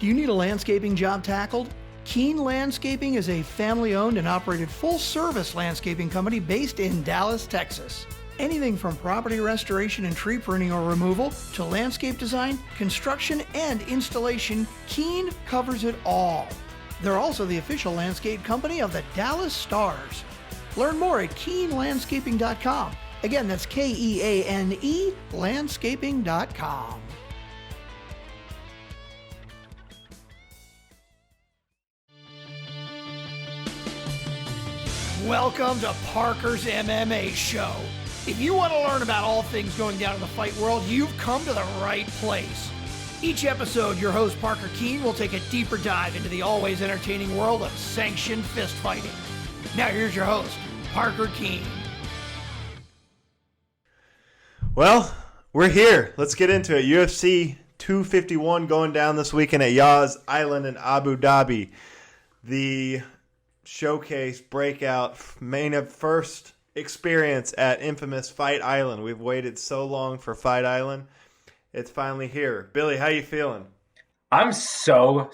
Do you need a landscaping job tackled? Keen Landscaping is a family-owned and operated full-service landscaping company based in Dallas, Texas. Anything from property restoration and tree pruning or removal to landscape design, construction, and installation, Keen covers it all. They're also the official landscape company of the Dallas Stars. Learn more at keenlandscaping.com. Again, that's Keane, landscaping.com. Welcome to Parker's MMA Show. If you want to learn about all things going down in the fight world, you've come to the right place. Each episode, your host Parker Keene will take a deeper dive into the always entertaining world of sanctioned fist fighting. Now here's your host, Parker Keene. Well, we're here. Let's get into it. UFC 251 going down this weekend at Yas Island in Abu Dhabi. The showcase breakout first experience at infamous Fight Island. We've waited so long for Fight Island. It's finally here. Billy, how you feeling? I'm so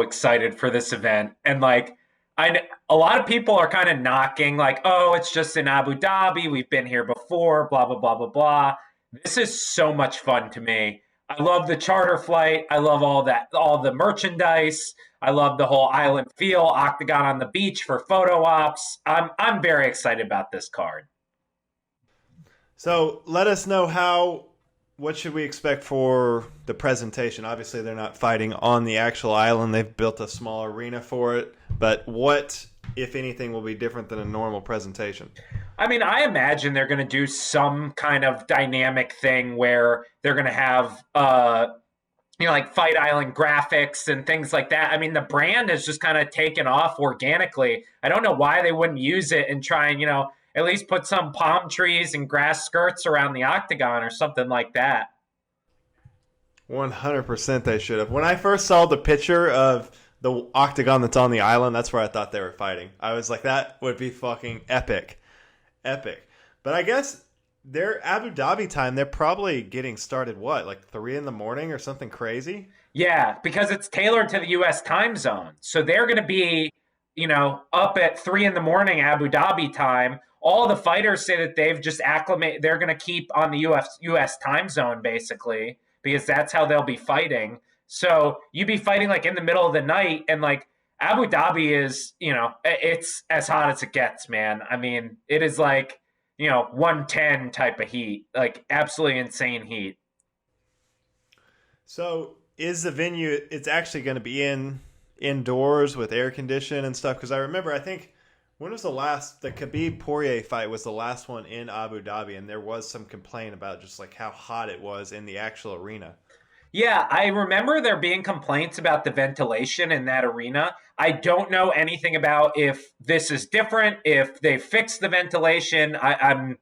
excited for this event. And a lot of people are kind of knocking oh, it's just in Abu Dhabi. We've been here before, blah, blah, blah, blah, blah. This is so much fun to me. I love the charter flight. I love all the merchandise. I love the whole island feel, octagon on the beach for photo ops. I'm very excited about this card. So let us know what should we expect for the presentation? Obviously, they're not fighting on the actual island. They've built a small arena for it. But what, if anything, will be different than a normal presentation? I mean, I imagine they're going to do some kind of dynamic thing where they're going to have, Fight Island graphics and things like that. I mean, the brand has just kind of taken off organically. I don't know why they wouldn't use it and try and, at least put some palm trees and grass skirts around the octagon or something like that. 100% they should have. When I first saw the picture of the octagon that's on the island, that's where I thought they were fighting. I was like, that would be fucking epic. Epic. But I guess they're Abu Dhabi time. They're probably getting started, 3 in the morning or something crazy? Yeah, because it's tailored to the U.S. time zone. So they're going to be, up at 3 in the morning Abu Dhabi time. All the fighters say that they've just acclimated. They're going to keep on the U.S. time zone, basically, because that's how they'll be fighting. So you'd be fighting in the middle of the night, and Abu Dhabi is, it's as hot as it gets, man. I mean, it is 110 type of heat, absolutely insane heat. So is the venue, it's actually going to be indoors with air conditioning and stuff? Because I remember, I think, when was the Khabib Poirier fight was the last one in Abu Dhabi, and there was some complaint about just how hot it was in the actual arena. Yeah, I remember there being complaints about the ventilation in that arena. I don't know anything about if this is different, if they fixed the ventilation. I'm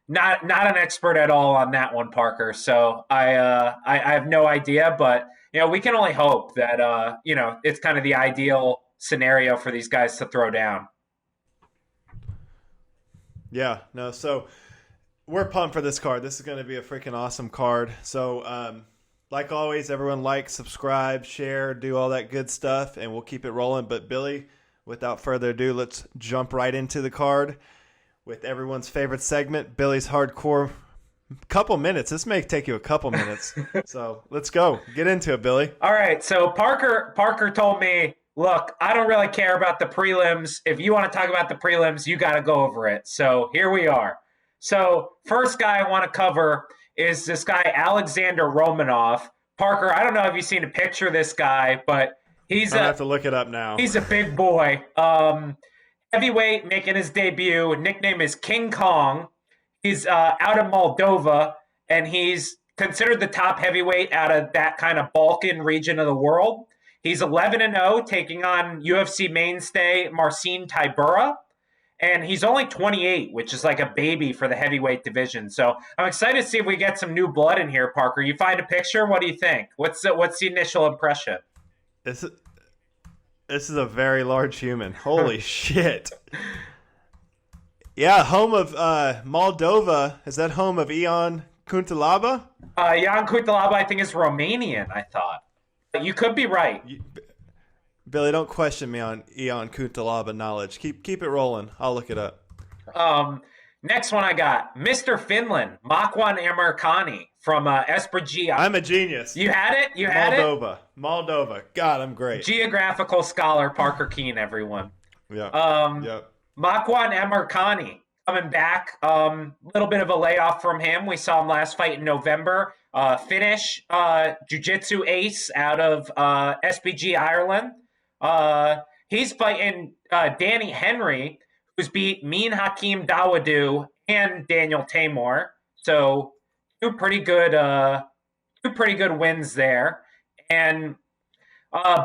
not an expert at all on that one, Parker. So I have no idea, but we can only hope that it's kind of the ideal scenario for these guys to throw down. Yeah, no, so we're pumped for this card. This is going to be a freaking awesome card. So, like always, everyone like, subscribe, share, do all that good stuff, and we'll keep it rolling. But Billy, without further ado, let's jump right into the card with everyone's favorite segment, Billy's Hardcore. Couple minutes. This may take you a couple minutes. So let's go. Get into it, Billy. All right. So Parker told me, look, I don't really care about the prelims. If you want to talk about the prelims, you got to go over it. So here we are. So first guy I want to cover is this guy, Alexander Romanov. Parker, I don't know if you've seen a picture of this guy, but I have to look it up now. He's a big boy. Heavyweight making his debut. Nickname is King Kong. He's out of Moldova, and he's considered the top heavyweight out of that kind of Balkan region of the world. He's 11-0, taking on UFC mainstay Marcin Tybura. And he's only 28, which is like a baby for the heavyweight division. So I'm excited to see if we get some new blood in here, Parker. You find a picture? What do you think? What's the initial impression? This is a very large human. Holy shit. Yeah, home of Moldova. Is that home of Ion Kuntalaba? Ion Kuntalaba, I think, is Romanian, I thought. You could be right. Billy, don't question me on Ion Kuntalaba knowledge. Keep it rolling. I'll look it up. Next one I got, Mr. Finland, Makwan Amirkhani from Esprigi. I'm a genius. You had it? You had it? Moldova. God, I'm great. Geographical scholar Parker Keene, everyone. Yeah. Makwan Amirkhani coming back. Little bit of a layoff from him. We saw him last fight in November. Finnish jiu-jitsu ace out of SBG Ireland. He's fighting Danny Henry, who's beat Min Hakeem Dawodu and Daniel Tamor. So two pretty good wins there. And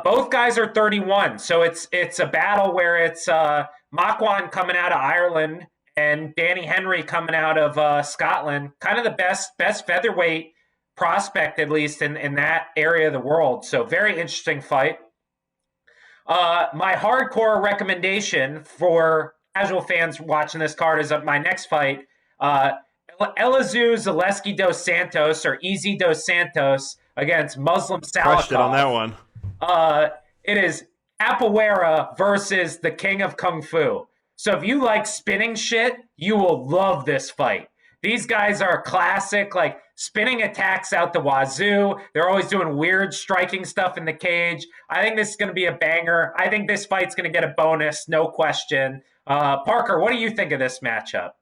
both guys are 31. So it's a battle where it's Makwan coming out of Ireland and Danny Henry coming out of Scotland. Kind of the best featherweight prospect, at least in that area of the world. So very interesting fight. My hardcore recommendation for casual fans watching this card is my next fight. Elizeu Zaleski dos Santos, or Easy dos Santos, against Muslim Salikov. Crushed it on that one. It is Capoeira versus the King of Kung Fu. So if you like spinning shit, you will love this fight. These guys are classic, like spinning attacks out the wazoo. They're always doing weird striking stuff in the cage. I think this is going to be a banger. I think this fight's going to get a bonus, no question. Parker, what do you think of this matchup?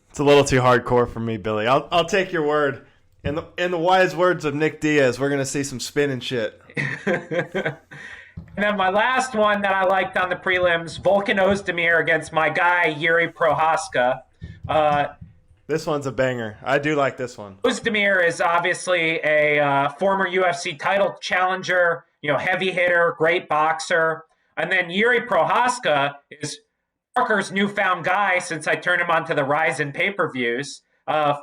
It's a little too hardcore for me, Billy. I'll take your word. In the wise words of Nick Diaz, we're going to see some spinning shit. And then my last one that I liked on the prelims, Volkan Ozdemir against my guy, Jiri Prochaska. This one's a banger. I do like this one. Ozdemir is obviously a former UFC title challenger, heavy hitter, great boxer. And then Jiri Prochaska is Parker's newfound guy since I turned him onto the Ryzen pay-per-views.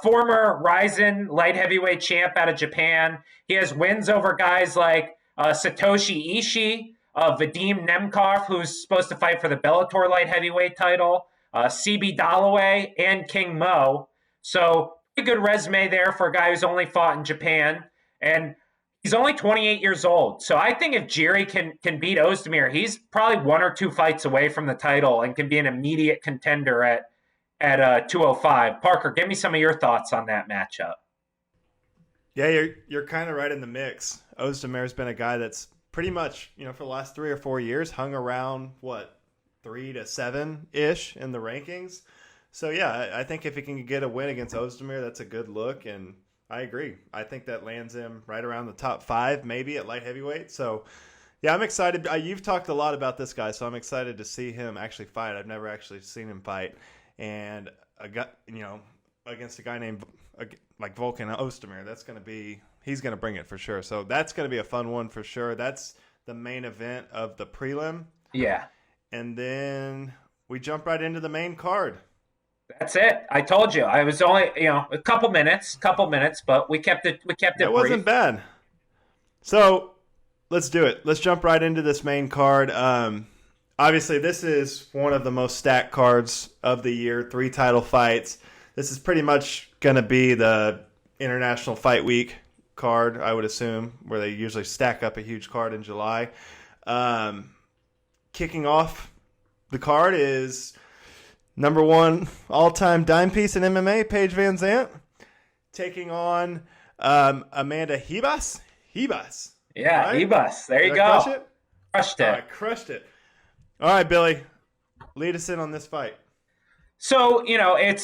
Former Ryzen light heavyweight champ out of Japan. He has wins over guys like Satoshi Ishii, Vadim Nemkov, who's supposed to fight for the Bellator light heavyweight title, CB Dalloway, and King Mo. So pretty good resume there for a guy who's only fought in Japan. And he's only 28 years old. So I think if Jiri can beat Ozdemir, he's probably one or two fights away from the title and can be an immediate contender at 205. Parker, give me some of your thoughts on that matchup. Yeah, you're kind of right in the mix. Ozdemir's been a guy that's pretty much, for the last 3 or 4 years hung around, 3 to 7-ish in the rankings. So, yeah, I think if he can get a win against Ozdemir, that's a good look. And I agree. I think that lands him right around the top 5, maybe at light heavyweight. So, yeah, I'm excited. You've talked a lot about this guy, so I'm excited to see him actually fight. I've never actually seen him fight. And, against a guy named like Volkan Ozdemir, he's going to bring it for sure. So that's going to be a fun one for sure. That's the main event of the prelim. Yeah. And then we jump right into the main card. That's it. I told you. I was only, a couple minutes, but we kept it brief. It wasn't bad. So let's do it. Let's jump right into this main card. Obviously, this is one of the most stacked cards of the year, 3 title fights. This is pretty much going to be the International Fight Week card, I would assume, where they usually stack up a huge card in July. Kicking off the card is number 1 all-time dime piece in MMA, Paige Van Zant, taking on Amanda Ribas. Yeah, right? Ribas. There you go. Crush it? Crushed it. All right, crushed it. All right, Billy, lead us in on this fight. So, I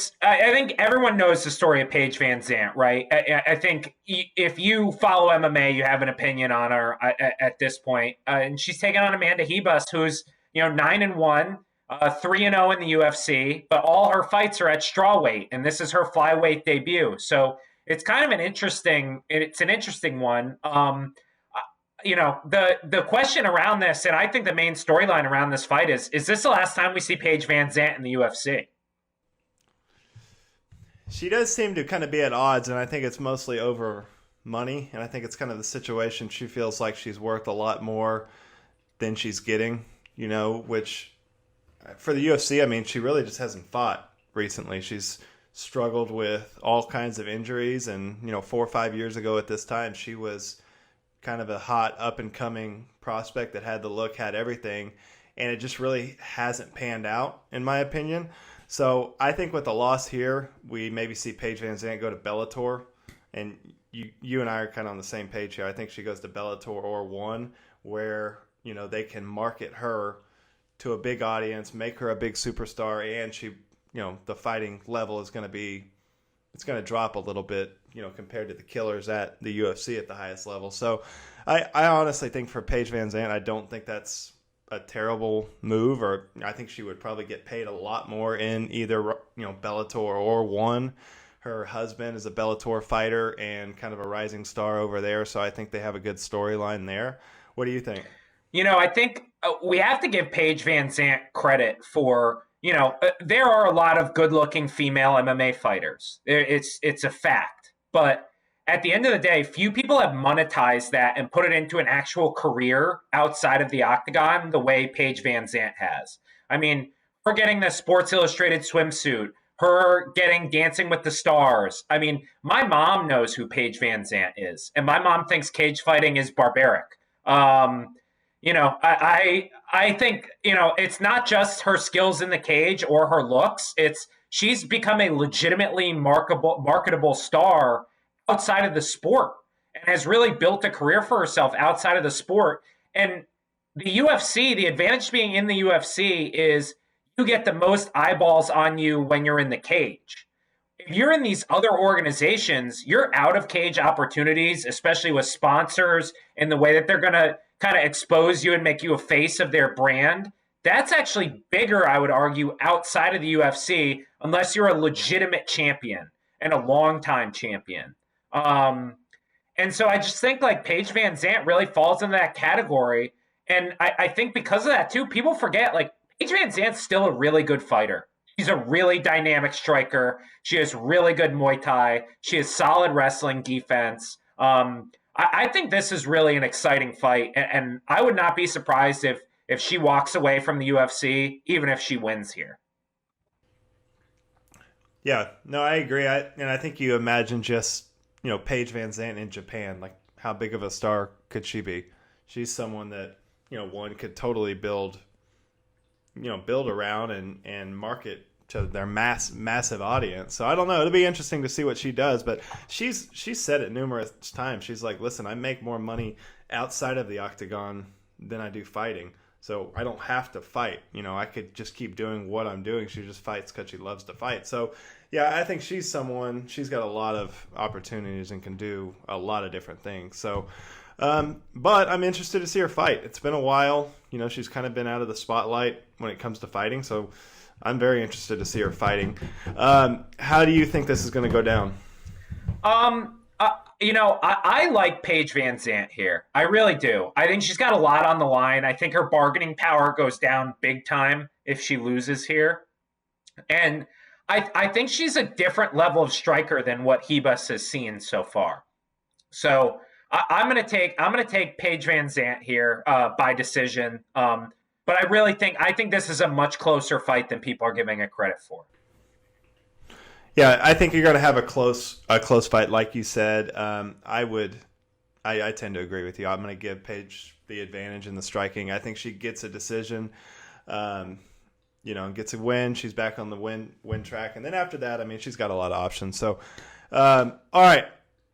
think everyone knows the story of Paige Van Zant, right? I think if you follow MMA, you have an opinion on her at this point. And she's taking on Amanda Ribas, who's, 9-1, 3-0 in the UFC, but all her fights are at strawweight, and this is her flyweight debut. So it's kind of an interesting one. The question around this, and I think the main storyline around this fight is this the last time we see Paige Van Zant in the UFC? She does seem to kind of be at odds, and I think it's mostly over money, and I think it's kind of the situation. She feels like she's worth a lot more than she's getting, which for the UFC, I mean, she really just hasn't fought recently. She's struggled with all kinds of injuries. And, 4 or 5 years ago at this time, she was kind of a hot up and coming prospect that had the look, had everything. And it just really hasn't panned out, in my opinion. So I think with the loss here, we maybe see Paige Van Zant go to Bellator. And you and I are kind of on the same page here. I think she goes to Bellator or ONE, where, they can market her to a big audience, make her a big superstar, and she, the fighting level is going to drop a little bit, compared to the killers at the UFC at the highest level. So I honestly think for Paige Van Zant, I don't think that's a terrible move, or I think she would probably get paid a lot more in either, Bellator or ONE. Her husband is a Bellator fighter and kind of a rising star over there, so I think they have a good storyline there. What do you think? I think we have to give Paige Van Zant credit for, there are a lot of good-looking female MMA fighters. It's a fact. But at the end of the day, few people have monetized that and put it into an actual career outside of the octagon the way Paige Van Zant has. I mean, her getting the Sports Illustrated swimsuit, her getting Dancing with the Stars. I mean, my mom knows who Paige Van Zant is, and my mom thinks cage fighting is barbaric. I think, it's not just her skills in the cage or her looks. She's become a legitimately marketable star outside of the sport and has really built a career for herself outside of the sport. And the UFC, the advantage to being in the UFC is you get the most eyeballs on you when you're in the cage. If you're in these other organizations, you're out of cage opportunities, especially with sponsors and the way that they're going to kind of expose you and make you a face of their brand. That's actually bigger, I would argue, outside of the UFC, unless you're a legitimate champion and a longtime champion. And so I just think like Paige Van Zant really falls into that category. And I think because of that too, people forget like Paige Van Zant's still a really good fighter. She's a really dynamic striker. She has really good Muay Thai. She has solid wrestling defense. I think this is really an exciting fight. And I would not be surprised if she walks away from the UFC, even if she wins here. Yeah, no, I agree. I think you imagine just, Paige Van Zant in Japan, like how big of a star could she be? She's someone that, one could totally build around and market to their massive audience. So I don't know. It'll be interesting to see what she does, but she's said it numerous times. She's like, listen, I make more money outside of the octagon than I do fighting. So I don't have to fight. I could just keep doing what I'm doing. She just fights because she loves to fight. So, yeah, I think she's got a lot of opportunities and can do a lot of different things. So, but I'm interested to see her fight. It's been a while. She's kind of been out of the spotlight when it comes to fighting. So I'm very interested to see her fighting. How do you think this is going to go down? I like Paige Van Zant here. I really do. I think she's got a lot on the line. I think her bargaining power goes down big time if she loses here. And I think she's a different level of striker than what Ribas has seen so far. So I'm going to take Paige Van Zant here by decision. But I think this is a much closer fight than people are giving it credit for. Yeah, I think you're going to have a close fight, like you said. I tend to agree with you. I'm going to give Paige the advantage in the striking. I think she gets a decision, and gets a win. She's back on the win track, and then after that, she's got a lot of options. So, all right,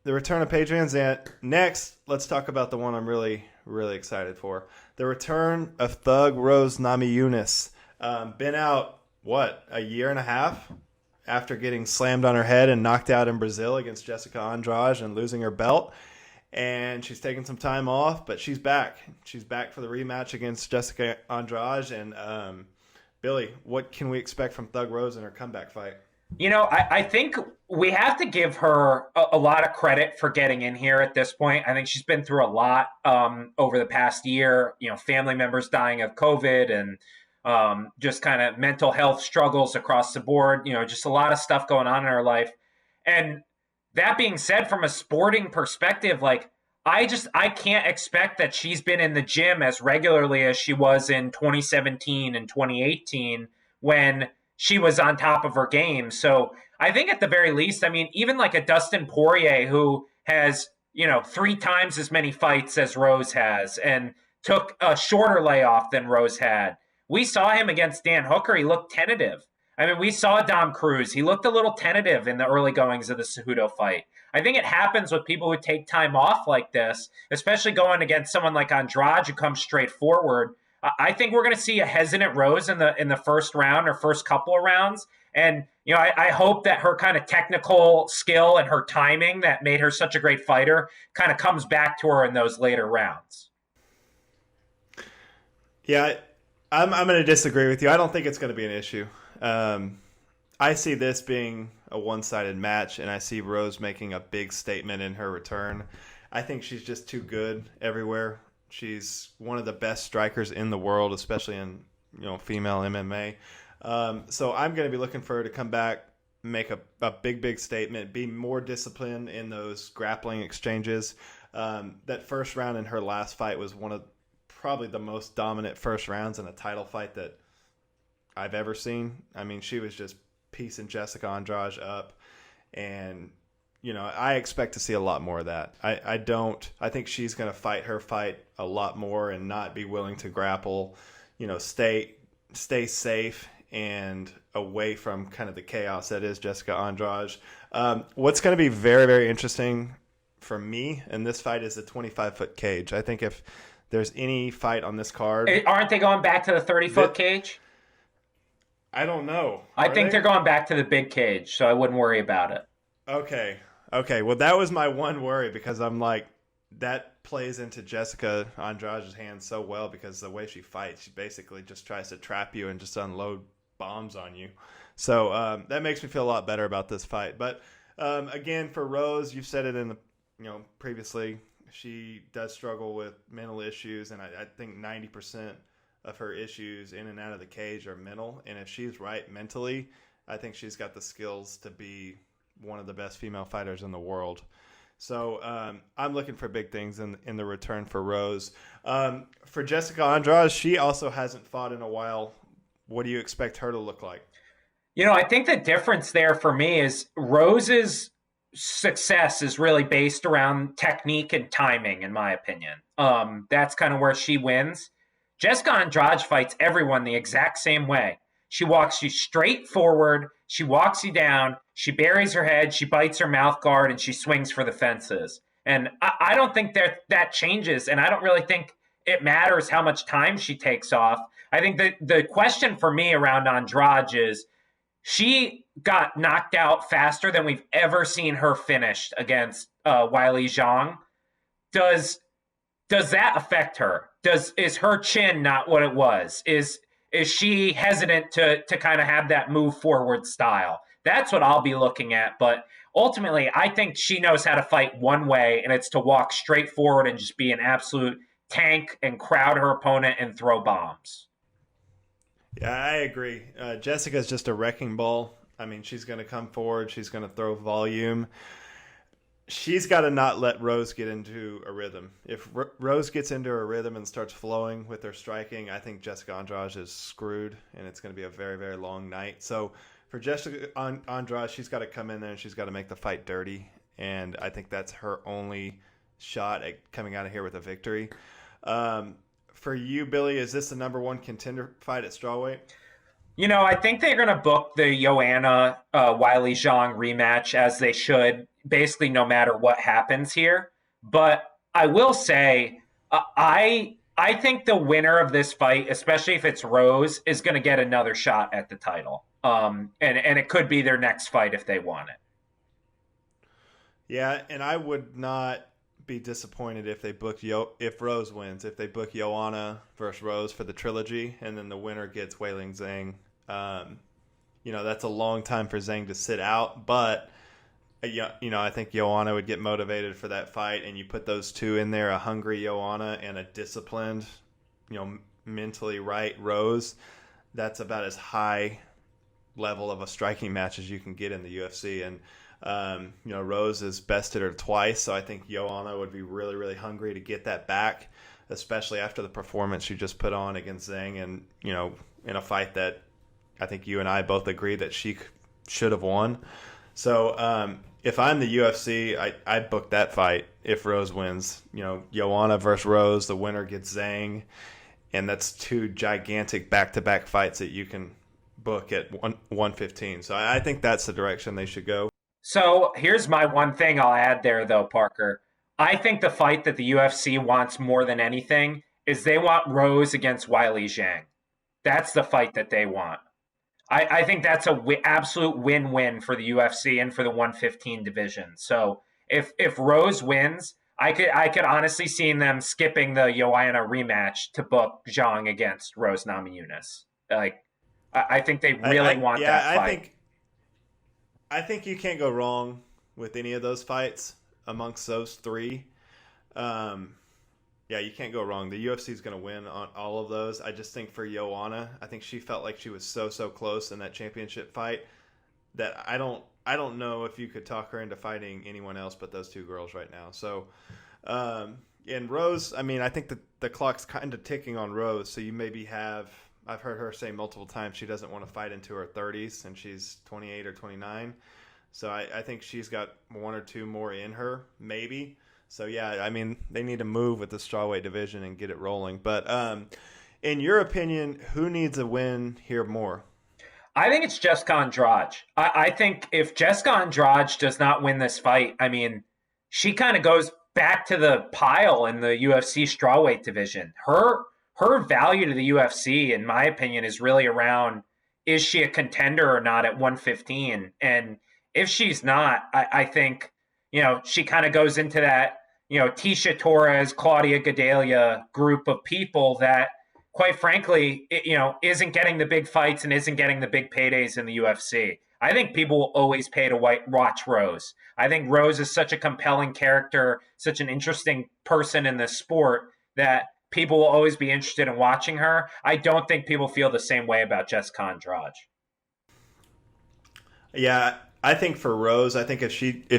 the return of Paige Van Zant. Next, let's talk about the one I'm really, really excited for: the return of Thug Rose Namajunas. Been out a year and a half after getting slammed on her head and knocked out in Brazil against Jessica Andrade and losing her belt. And she's taking some time off, but she's back. She's back for the rematch against Jessica Andrade. And Billy, what can we expect from Thug Rose in her comeback fight? I think we have to give her a lot of credit for getting in here at this point. I think she's been through a lot over the past year, family members dying of COVID and just kind of mental health struggles across the board, just a lot of stuff going on in her life. And that being said, from a sporting perspective, I can't expect that she's been in the gym as regularly as she was in 2017 and 2018 when she was on top of her game. So I think at the very least, I mean, even like a Dustin Poirier who has, 3 times as many fights as Rose has and took a shorter layoff than Rose had. We saw him against Dan Hooker. He looked tentative. I mean, we saw Dom Cruz. He looked a little tentative in the early goings of the Cejudo fight. I think it happens with people who take time off like this, especially going against someone like Andrade who comes straight forward. I think we're going to see a hesitant Rose in the first round or first couple of rounds. And, I hope that her kind of technical skill and her timing that made her such a great fighter kind of comes back to her in those later rounds. Yeah, I'm going to disagree with you. I don't think it's going to be an issue. I see this being a one-sided match, and I see Rose making a big statement in her return. I think she's just too good everywhere. She's one of the best strikers in the world, especially in female MMA. So I'm going to be looking for her to come back, make a big statement, be more disciplined in those grappling exchanges. That first round in her last fight was one of probably the most dominant first rounds in a title fight that I've ever seen. I mean, she was just piecing Jessica Andrade up, and I expect to see a lot more of that. I think she's going to fight her fight a lot more and not be willing to grapple, stay safe and away from kind of the chaos that is Jessica Andrade. What's going to be very, very interesting for me in this fight is the 25-foot cage. I think if there's any fight on this card... Aren't they going back to the 30-foot cage? I don't know. I think they're going back to the big cage, so I wouldn't worry about it. Okay. Well, that was my one worry because I'm like, that plays into Jessica Andrade's hands so well because the way she fights, she basically just tries to trap you and just unload bombs on you. So that makes me feel a lot better about this fight. But again, for Rose, you've said it in the previously, she does struggle with mental issues, and I think 90% of her issues in and out of the cage are mental. And if she's right mentally, I think she's got the skills to be one of the best female fighters in the world. So I'm looking for big things in the return for Rose. For Jessica Andrade, she also hasn't fought in a while. What do you expect her to look like? I think the difference there for me is Rose's success is really based around technique and timing, in my opinion. That's kind of where she wins. Jessica Andrade fights everyone the exact same way. She walks you straight forward. She walks you down. She buries her head. She bites her mouth guard, and she swings for the fences. And I don't think that changes, and I don't really think it matters how much time she takes off. I think the question for me around Andrade is she got knocked out faster than we've ever seen her finished against Weili Zhang. Does that affect her? Is her chin not what it was? Is she hesitant to kind of have that move forward style? That's what I'll be looking at. But ultimately, I think she knows how to fight one way, and it's to walk straight forward and just be an absolute tank and crowd her opponent and throw bombs. Yeah, I agree. Jessica's just a wrecking ball. I mean, she's going to come forward. She's going to throw volume. She's got to not let Rose get into a rhythm. If Rose gets into a rhythm and starts flowing with her striking, I think Jessica Andrade is screwed, and it's going to be a very, very long night. So for Jessica Andrade, she's got to come in there and she's got to make the fight dirty, and I think that's her only shot at coming out of here with a victory. For you, Billy, is this the number one contender fight at strawweight? I think they're going to book the Joanna Weili Zhang rematch as they should, basically no matter what happens here. But I will say, I think the winner of this fight, especially if it's Rose, is going to get another shot at the title. And it could be their next fight if they want it. Yeah, and I would not be disappointed if they book if Rose wins, if they book Joanna versus Rose for the trilogy, and then the winner gets Weili Zhang. That's a long time for Zhang to sit out, but I think Joanna would get motivated for that fight, and you put those two in there, a hungry Joanna and a disciplined, mentally right Rose. That's about as high level of a striking match as you can get in the UFC, and Rose has bested her twice, so I think Joanna would be really, really hungry to get that back, especially after the performance she just put on against Zhang, and in a fight that I think you and I both agree that she should have won. So if I'm the UFC, I book that fight if Rose wins. Joanna versus Rose, the winner gets Zhang, and that's 2 gigantic back-to-back fights that you can book at 115. So I think that's the direction they should go. So here's my one thing I'll add there, though, Parker. I think the fight that the UFC wants more than anything is they want Rose against Weili Zhang. That's the fight that they want. I think that's a absolute win-win for the UFC and for the 115 division. So if Rose wins, I could honestly see them skipping the Joanna rematch to book Zhang against Rose Namajunas. Like, I think they really want that fight. I think you can't go wrong with any of those fights amongst those 3. You can't go wrong. The UFC is going to win on all of those. I just think for Joanna, I think she felt like she was so close in that championship fight that I don't know if you could talk her into fighting anyone else but those 2 girls right now. So, and Rose, I mean, I think the clock's kind of ticking on Rose. So you maybe I've heard her say multiple times she doesn't want to fight into her 30s, and she's 28 or 29. So I think she's got 1 or 2 more in her, maybe. So, yeah, I mean, they need to move with the strawweight division and get it rolling. But in your opinion, who needs a win here more? I think it's Jessica Andrade. I think if Jessica Andrade does not win this fight, I mean, she kind of goes back to the pile in the UFC strawweight division. Her value to the UFC, in my opinion, is really around, is she a contender or not at 115? And if she's not, I think, she kind of goes into that, Tisha Torres, Claudia Gadelha group of people that, quite frankly, isn't getting the big fights and isn't getting the big paydays in the UFC. I think people will always pay to watch Rose. I think Rose is such a compelling character, such an interesting person in this sport that people will always be interested in watching her. I don't think people feel the same way about Jessica Andrade. Yeah, I think for Rose, I think if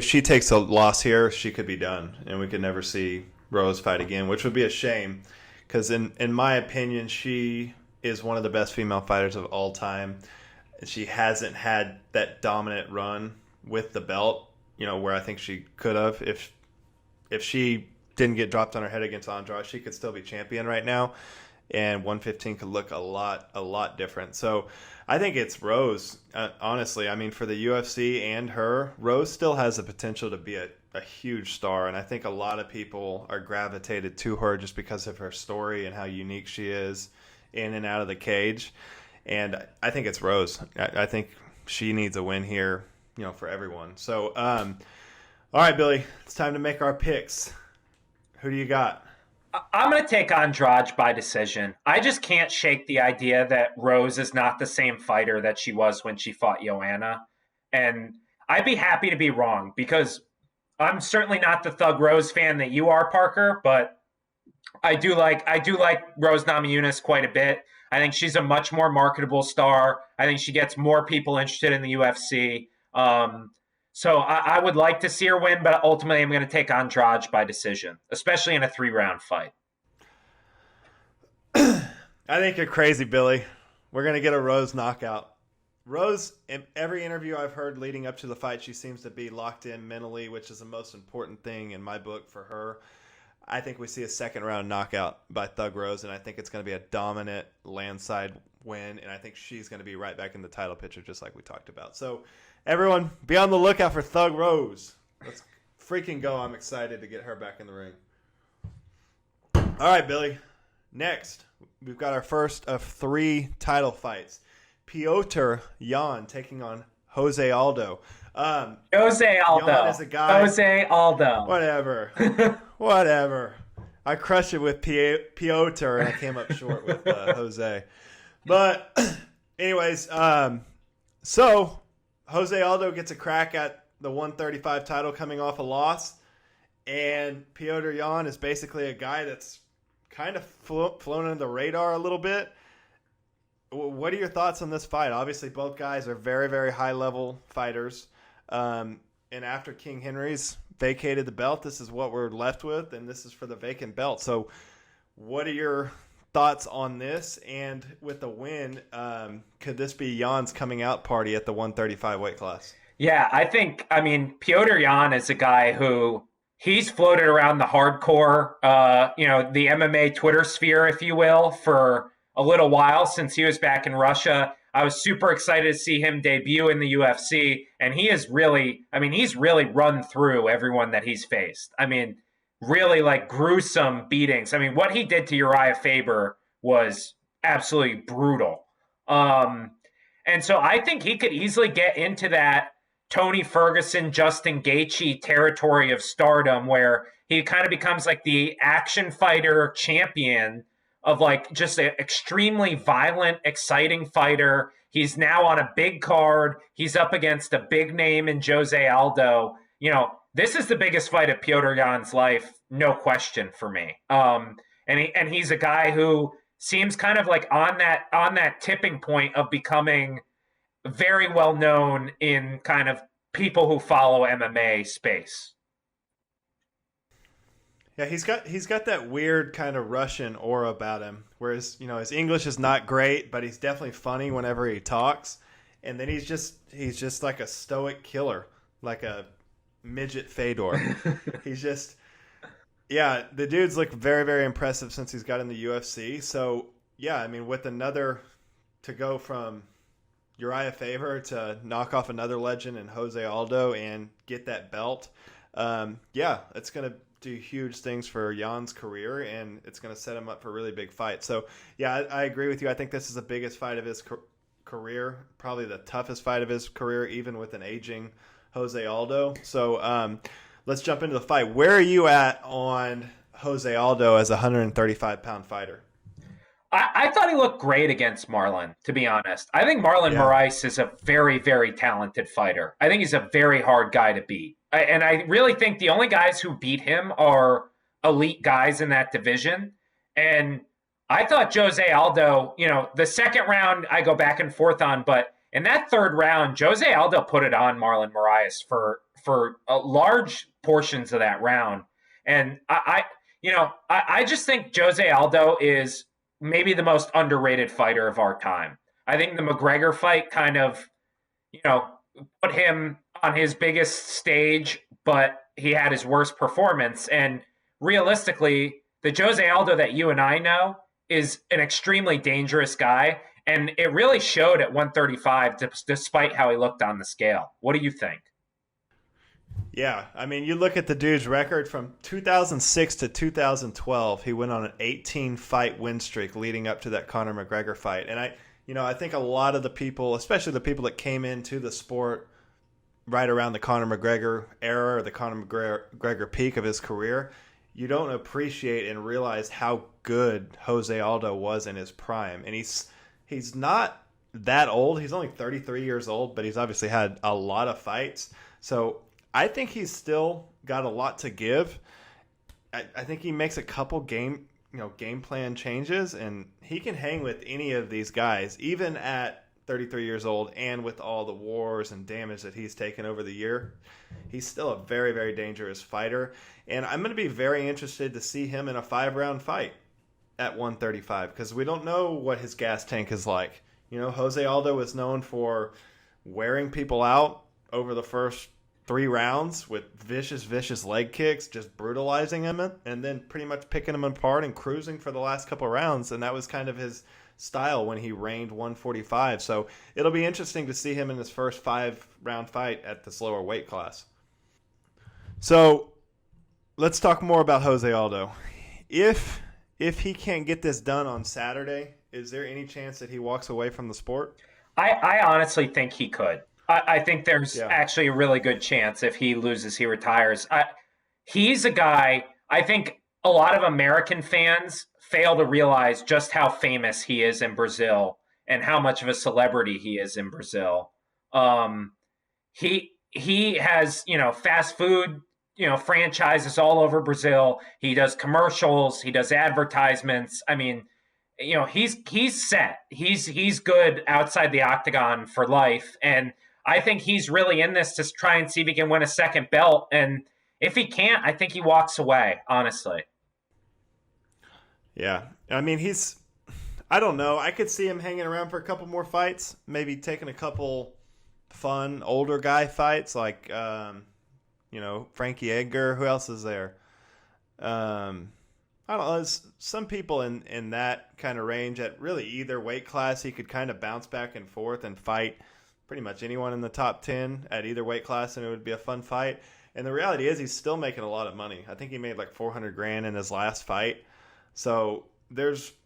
she takes a loss here, she could be done, and we could never see Rose fight again, which would be a shame, because in my opinion, she is one of the best female fighters of all time. She hasn't had that dominant run with the belt, where I think she could have. If she didn't get dropped on her head against Andrade, she could still be champion right now, and 115 could look a lot different. So I think it's Rose, honestly. I mean, for the UFC and her, Rose still has the potential to be a huge star, and I think a lot of people are gravitated to her just because of her story and how unique she is in and out of the cage. And I think it's Rose. I think she needs a win here, for everyone. So, all right, Billy, it's time to make our picks. Who do you got? I'm going to take Andrade by decision. I just can't shake the idea that Rose is not the same fighter that she was when she fought Joanna. And I'd be happy to be wrong, because I'm certainly not the Thug Rose fan that you are, Parker, but I do like Rose Namajunas quite a bit. I think she's a much more marketable star. I think she gets more people interested in the UFC. So I would like to see her win, but ultimately I'm going to take Andrade by decision, especially in a 3-round fight. I think you're crazy, Billy. We're going to get a Rose knockout. Rose, in every interview I've heard leading up to the fight, she seems to be locked in mentally, which is the most important thing in my book for her. I think we see a 2nd-round knockout by Thug Rose, and I think it's going to be a dominant landslide win, and I think she's going to be right back in the title picture just like we talked about. So everyone, be on the lookout for Thug Rose. Let's freaking go. I'm excited to get her back in the ring. All right, Billy. Next, we've got our first of 3 title fights. Petr Yan taking on Jose Aldo. Jose Aldo. Yan is a guy. Jose Aldo. Whatever. I crushed it with Petr, and I came up short with Jose. But anyways, so Jose Aldo gets a crack at the 135 title coming off a loss, and Petr Yan is basically a guy that's kind of flown under the radar a little bit. What are your thoughts on this fight? Obviously, both guys are very, very high-level fighters. And after King Henry's vacated the belt, this is what we're left with, and this is for the vacant belt. So what are your thoughts on this? And with the win, could this be Jan's coming out party at the 135 weight class? Yeah, I mean, Petr Yan is a guy who he's floated around the hardcore, the MMA Twitter sphere, if you will, for a little while since he was back in Russia. I was super excited to see him debut in the UFC, and he's really run through everyone that he's faced. I mean, really like gruesome beatings. I mean, what he did to Uriah Faber was absolutely brutal. And so I think he could easily get into that Tony Ferguson, Justin Gaethje territory of stardom, where he kind of becomes like the action fighter champion of like just an extremely violent, exciting fighter. He's now on a big card. He's up against a big name in Jose Aldo. This is the biggest fight of Petr Yan's life, no question for me. And he's a guy who seems kind of like on that tipping point of becoming very well known in kind of people who follow MMA space. Yeah, he's got that weird kind of Russian aura about him. Whereas, his English is not great, but he's definitely funny whenever he talks. And then he's just like a stoic killer, like a midget Fedor. The dude's looked very, very impressive since he's got in the UFC. So, yeah, I mean, with to go from Uriah Faber to knock off another legend in Jose Aldo and get that belt. It's going to do huge things for Jan's career, and it's going to set him up for a really big fight. So, yeah, I agree with you. I think this is the biggest fight of his career, probably the toughest fight of his career, even with an aging Jose Aldo. So let's jump into the fight. Where are you at on Jose Aldo as a 135-pound fighter? I thought he looked great against Marlon, to be honest. I think Marlon Moraes is a very, very talented fighter. I think he's a very hard guy to beat. And I really think the only guys who beat him are elite guys in that division. And I thought Jose Aldo, the second round I go back and forth on, but in that third round, Jose Aldo put it on Marlon Moraes for large portions of that round. And I just think Jose Aldo is maybe the most underrated fighter of our time. I think the McGregor fight kind of, put him on his biggest stage, but he had his worst performance. And realistically, the Jose Aldo that you and I know is an extremely dangerous guy. And it really showed at 135, despite how he looked on the scale. What do you think? Yeah, I mean, you look at the dude's record from 2006 to 2012. He went on an 18-fight win streak leading up to that Conor McGregor fight. And I think a lot of the people, especially the people that came into the sport right around the Conor McGregor era or the Conor McGregor peak of his career, you don't appreciate and realize how good Jose Aldo was in his prime. And he's not that old. He's only 33 years old, but he's obviously had a lot of fights. So I think he's still got a lot to give. I think he makes a couple game plan changes, and he can hang with any of these guys, even at 33 years old, and with all the wars and damage that he's taken over the year. He's still a very, very dangerous fighter, and I'm going to be very interested to see him in a 5-round fight at 135 because we don't know what his gas tank is like. Jose Aldo is known for wearing people out over the first 3 rounds with vicious leg kicks, just brutalizing him, and then pretty much picking him apart and cruising for the last couple of rounds. And that was kind of his style when he reigned 145. So it'll be interesting to see him in his first 5-round fight at this lower weight class. So let's talk more about Jose Aldo. If he can't get this done on Saturday, is there any chance that he walks away from the sport? I honestly think he could. I think there's actually a really good chance if he loses, he retires. He's a guy, I think a lot of American fans fail to realize just how famous he is in Brazil and how much of a celebrity he is in Brazil. He has, fast food, franchises all over Brazil. He does commercials. He does advertisements. I mean, he's set. He's good outside the octagon for life. And I think he's really in this to try and see if he can win a second belt. And if he can't, I think he walks away, honestly. Yeah. I mean, he's I don't know. I could see him hanging around for a couple more fights, maybe taking a couple fun older guy fights like, Frankie Edgar. Who else is there? I don't know. There's some people in that kind of range at really either weight class. He could kind of bounce back and forth and fight pretty much anyone in the top 10 at either weight class, and it would be a fun fight. And the reality is he's still making a lot of money. I think he made like $400,000 in his last fight. So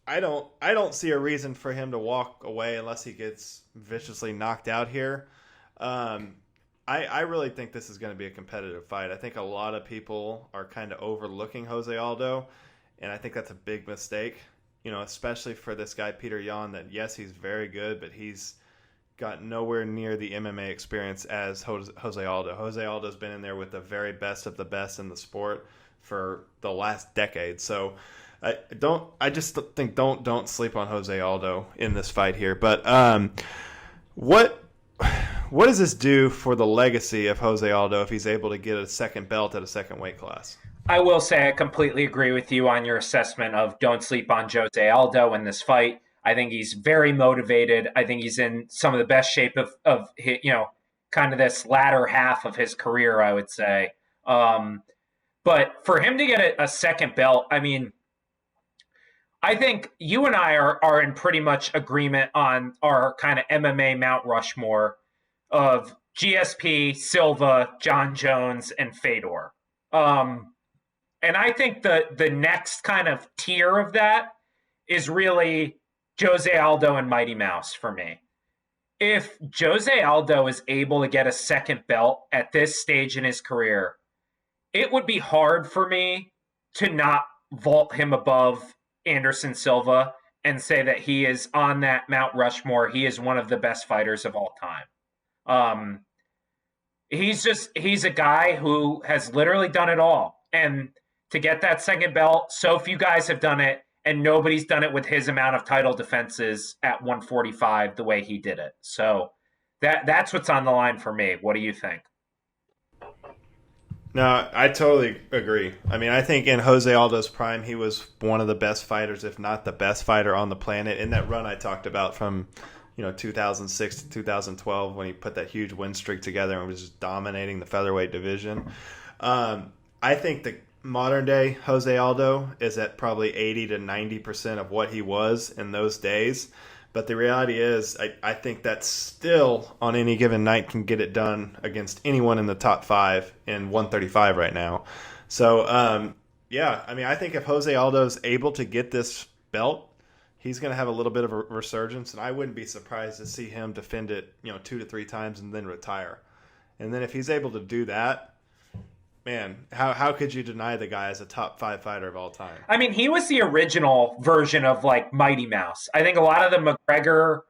I don't see a reason for him to walk away unless he gets viciously knocked out here. I really think this is going to be a competitive fight. I think a lot of people are kind of overlooking Jose Aldo, and I think that's a big mistake, especially for this guy, Petr Yan, that yes, he's very good, but he's got nowhere near the MMA experience as Jose Aldo. Jose Aldo's been in there with the very best of the best in the sport for the last decade. So I just think don't sleep on Jose Aldo in this fight here. But what does this do for the legacy of Jose Aldo if he's able to get a second belt at a second weight class? I will say I completely agree with you on your assessment of don't sleep on Jose Aldo in this fight. I think he's very motivated. I think he's in some of the best shape of his, kind of this latter half of his career, I would say. But for him to get a second belt, I mean, I think you and I are in pretty much agreement on our kind of MMA Mount Rushmore of GSP, Silva, John Jones, and Fedor. And I think the next kind of tier of that is really Jose Aldo and Mighty Mouse for me. If Jose Aldo is able to get a second belt at this stage in his career, it would be hard for me to not vault him above Anderson Silva and say that he is on that Mount Rushmore. He is one of the best fighters of all time. He's a guy who has literally done it all. And to get that second belt, so few guys have done it, and nobody's done it with his amount of title defenses at 145 the way he did it. So that's what's on the line for me. What do you think? No, I totally agree. I mean, I think in Jose Aldo's prime, he was one of the best fighters, if not the best fighter on the planet. In that run I talked about from 2006 to 2012 when he put that huge win streak together and was just dominating the featherweight division. I think the modern day Jose Aldo is at probably 80 to 90% of what he was in those days. But the reality is, I think that still on any given night can get it done against anyone in the top 5 in 135 right now. So, I think if Jose Aldo is able to get this belt, he's going to have a little bit of a resurgence, and I wouldn't be surprised to see him defend it, 2 to 3 times and then retire. And then if he's able to do that, man, how could you deny the guy as a top 5 fighter of all time? I mean, he was the original version of like Mighty Mouse. I think a lot of the McGregor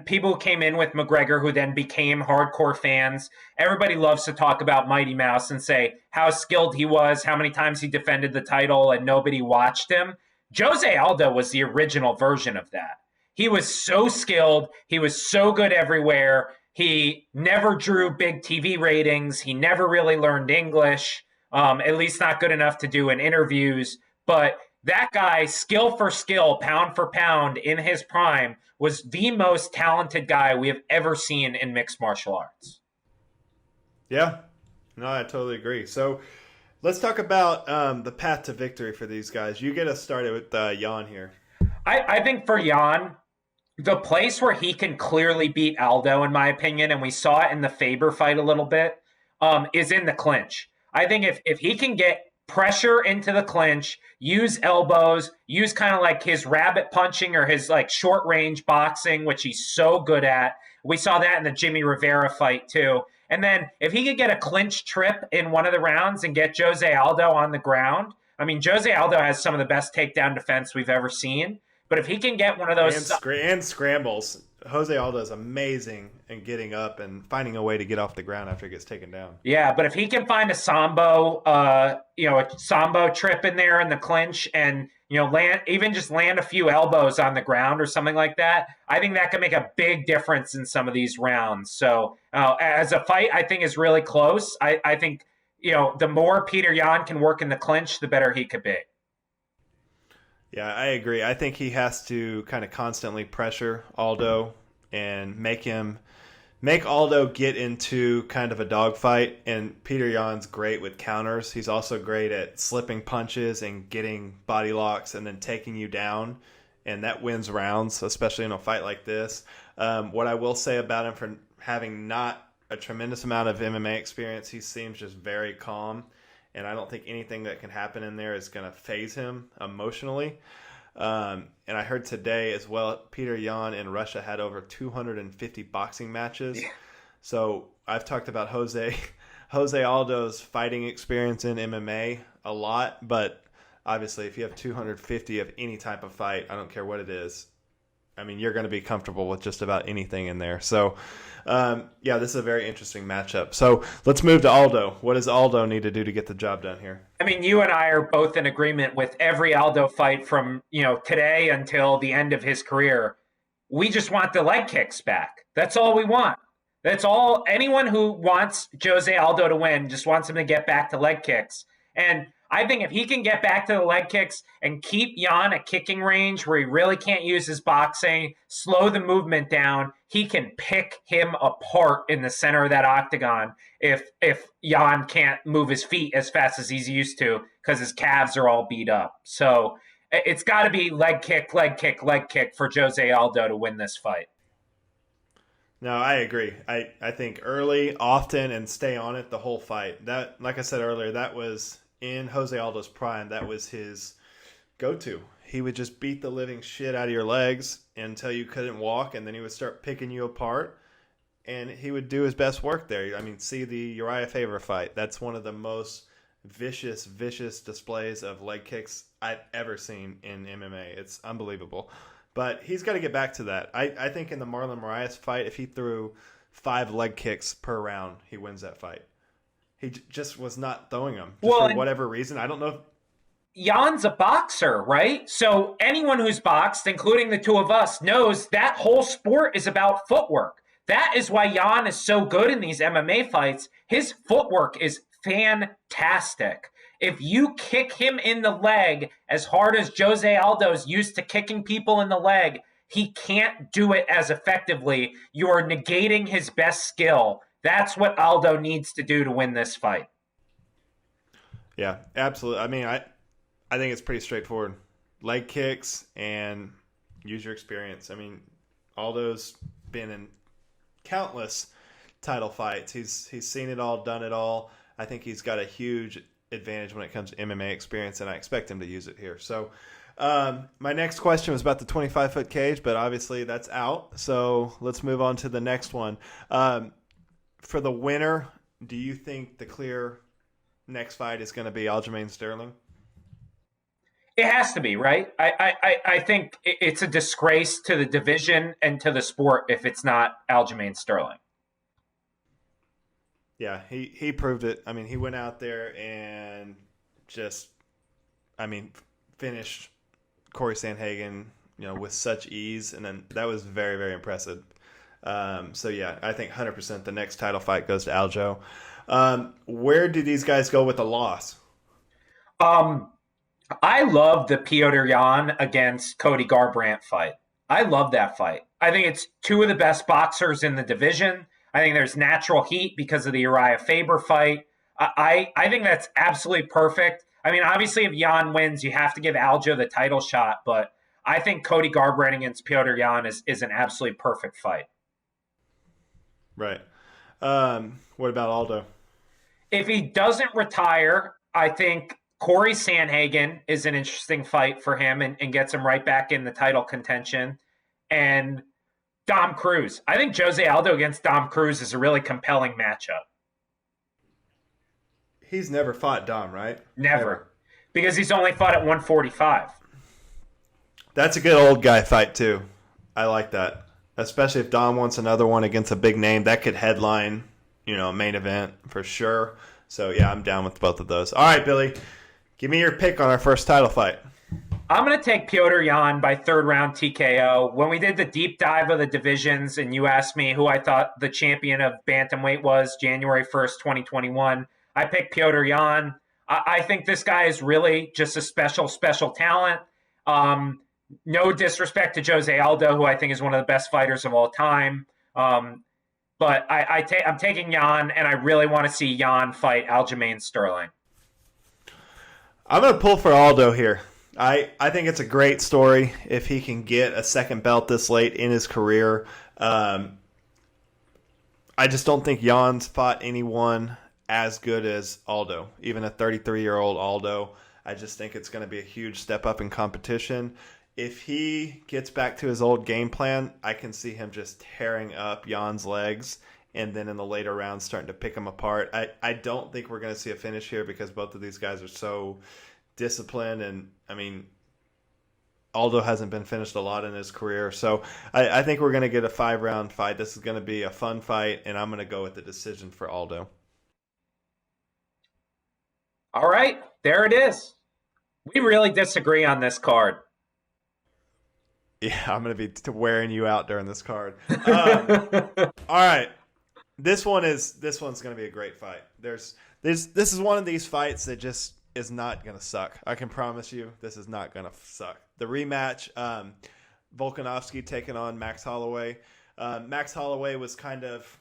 people who came in with McGregor who then became hardcore fans, everybody loves to talk about Mighty Mouse and say how skilled he was, how many times he defended the title and nobody watched him. Jose Aldo was the original version of that. He was so skilled. He was so good everywhere. He never drew big TV ratings. He never really learned English, at least not good enough to do in interviews. But that guy, skill for skill, pound for pound, in his prime, was the most talented guy we have ever seen in mixed martial arts. Yeah, no, I totally agree. So let's talk about the path to victory for these guys. You get us started with Yan here. I think for Yan, the place where he can clearly beat Aldo, in my opinion, and we saw it in the Faber fight a little bit, is in the clinch. I think if he can get pressure into the clinch, use elbows, use kind of like his rabbit punching or his like short range boxing, which he's so good at. We saw that in the Jimmy Rivera fight too. And then if he could get a clinch trip in one of the rounds and get Jose Aldo on the ground, I mean, Jose Aldo has some of the best takedown defense we've ever seen. But if he can get one of those... And scrambles. Jose Aldo is amazing in getting up and finding a way to get off the ground after he gets taken down. Yeah, but if he can find a sambo, a sambo trip in there in the clinch and, land a few elbows on the ground or something like that, I think that could make a big difference in some of these rounds. So as a fight, I think is really close. I think, the more Petr Yan can work in the clinch, the better he could be. Yeah, I agree. I think he has to kind of constantly pressure Aldo and make Aldo get into kind of a dogfight. And Petr Yan's great with counters. He's also great at slipping punches and getting body locks and then taking you down. And that wins rounds, especially in a fight like this. What I will say about him for having not a tremendous amount of MMA experience, he seems just very calm. And I don't think anything that can happen in there is going to faze him emotionally. And I heard today as well, Petr Yan in Russia had over 250 boxing matches. Yeah. So I've talked about Jose Aldo's fighting experience in MMA a lot, but obviously if you have 250 of any type of fight, I don't care what it is, I mean, you're going to be comfortable with just about anything in there. So, yeah, this is a very interesting matchup. So let's move to Aldo. What does Aldo need to do to get the job done here? I mean, you and I are both in agreement with every Aldo fight from, today until the end of his career. We just want the leg kicks back. That's all we want. That's all. Anyone who wants Jose Aldo to win just wants him to get back to leg kicks. And I think if he can get back to the leg kicks and keep Yan at kicking range where he really can't use his boxing, slow the movement down, he can pick him apart in the center of that octagon if Yan can't move his feet as fast as he's used to because his calves are all beat up. So it's got to be leg kick, leg kick, leg kick for Jose Aldo to win this fight. No, I agree. I think early, often, and stay on it the whole fight. That, like I said earlier, that was in Jose Aldo's prime. That was his go-to. He would just beat the living shit out of your legs until you couldn't walk, and then he would start picking you apart, and he would do his best work there. I mean, see the Uriah Faber fight. That's one of the most vicious displays of leg kicks I've ever seen in MMA. It's unbelievable. But he's got to get back to that. I think in the Marlon Moraes fight, if he threw 5 leg kicks per round, he wins that fight. He just was not throwing them for whatever reason. I don't know. Jan's a boxer, right? So anyone who's boxed, including the two of us, knows that whole sport is about footwork. That is why Yan is so good in these MMA fights. His footwork is fantastic. If you kick him in the leg as hard as Jose Aldo's used to kicking people in the leg, he can't do it as effectively. You are negating his best skill. That's what Aldo needs to do to win this fight. Yeah, absolutely. I mean, I think it's pretty straightforward. Leg kicks and use your experience. I mean, Aldo's been in countless title fights. He's seen it all, done it all. I think he's got a huge advantage when it comes to MMA experience, and I expect him to use it here. So my next question was about the 25-foot cage, but obviously that's out. So let's move on to the next one. For the winner, do you think the clear next fight is going to be Aljamain Sterling? It has to be, right? I think it's a disgrace to the division and to the sport if it's not Aljamain Sterling. Yeah, he proved it. I mean, he went out there and just, finished Corey Sandhagen, with such ease, and then that was very, very impressive. So yeah, I think 100% the next title fight goes to Aljo. Where do these guys go with the loss? I love the Petr Yan against Cody Garbrandt fight. I love that fight. I think it's two of the best boxers in the division. I think there's natural heat because of the Uriah Faber fight. I think that's absolutely perfect. I mean, obviously, if Yan wins, you have to give Aljo the title shot, but I think Cody Garbrandt against Petr Yan is an absolutely perfect fight. Right. What about Aldo? If he doesn't retire, I think Corey Sandhagen is an interesting fight for him and gets him right back in the title contention. And Dom Cruz. I think Jose Aldo against Dom Cruz is a really compelling matchup. He's never fought Dom, right? Never. Because he's only fought at 145. That's a good old guy fight, too. I like that. Especially if Dom wants another one against a big name. That could headline, a main event for sure. So, yeah, I'm down with both of those. All right, Billy. Give me your pick on our first title fight. I'm going to take Petr Yan by third round TKO. When we did the deep dive of the divisions and you asked me who I thought the champion of bantamweight was January 1st, 2021, I picked Petr Yan. I think this guy is really just a special talent. No disrespect to Jose Aldo, who I think is one of the best fighters of all time. But I'm taking Yan, and I really want to see Yan fight Aljamain Sterling. I'm going to pull for Aldo here. I think it's a great story if he can get a second belt this late in his career. I just don't think Jan's fought anyone as good as Aldo, even a 33-year-old Aldo. I just think it's going to be a huge step up in competition. If he gets back to his old game plan, I can see him just tearing up Jan's legs and then in the later rounds starting to pick him apart. I don't think we're going to see a finish here because both of these guys are so disciplined. And, I mean, Aldo hasn't been finished a lot in his career. So I think we're going to get a 5-round fight. This is going to be a fun fight, and I'm going to go with the decision for Aldo. All right, there it is. We really disagree on this card. Yeah, I'm going to be wearing you out during this card. All right. This one's going to be a great fight. This is one of these fights that just is not going to suck. I can promise you this is not going to suck. The rematch, Volkanovski taking on Max Holloway. Max Holloway was kind of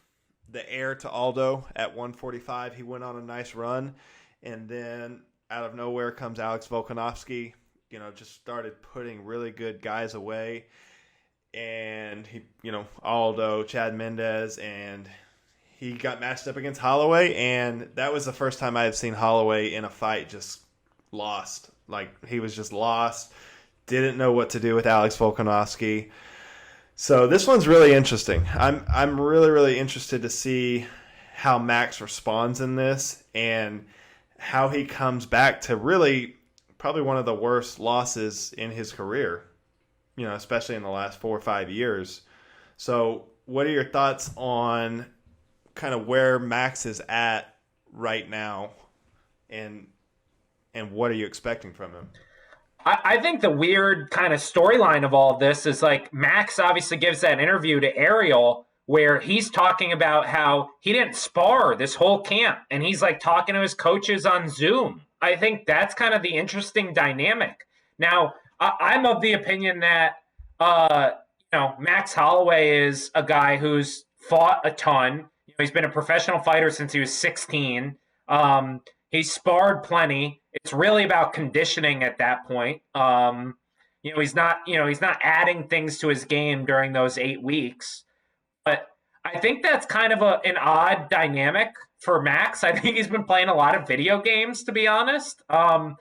the heir to Aldo at 145. He went on a nice run, and then out of nowhere comes Alex Volkanovski. Just started putting really good guys away. And he, Aldo, Chad Mendes, and he got matched up against Holloway. And that was the first time I had seen Holloway in a fight just lost. Like, he was just lost. Didn't know what to do with Alex Volkanovski. So this one's really interesting. I'm really, really interested to see how Max responds in this and how he comes back to really probably one of the worst losses in his career, especially in the last 4 or 5 years. So what are your thoughts on kind of where Max is at right now, and what are you expecting from him? I think the weird kind of storyline of all of this is, like, Max obviously gives that interview to Ariel where he's talking about how he didn't spar this whole camp, and he's like talking to his coaches on Zoom. I think that's kind of the interesting dynamic. Now, I'm of the opinion that, Max Holloway is a guy who's fought a ton. He's been a professional fighter since he was 16. He's sparred plenty. It's really about conditioning at that point. He's not adding things to his game during those 8 weeks. But I think that's kind of an odd dynamic for Max. I think he's been playing a lot of video games, to be honest. I'm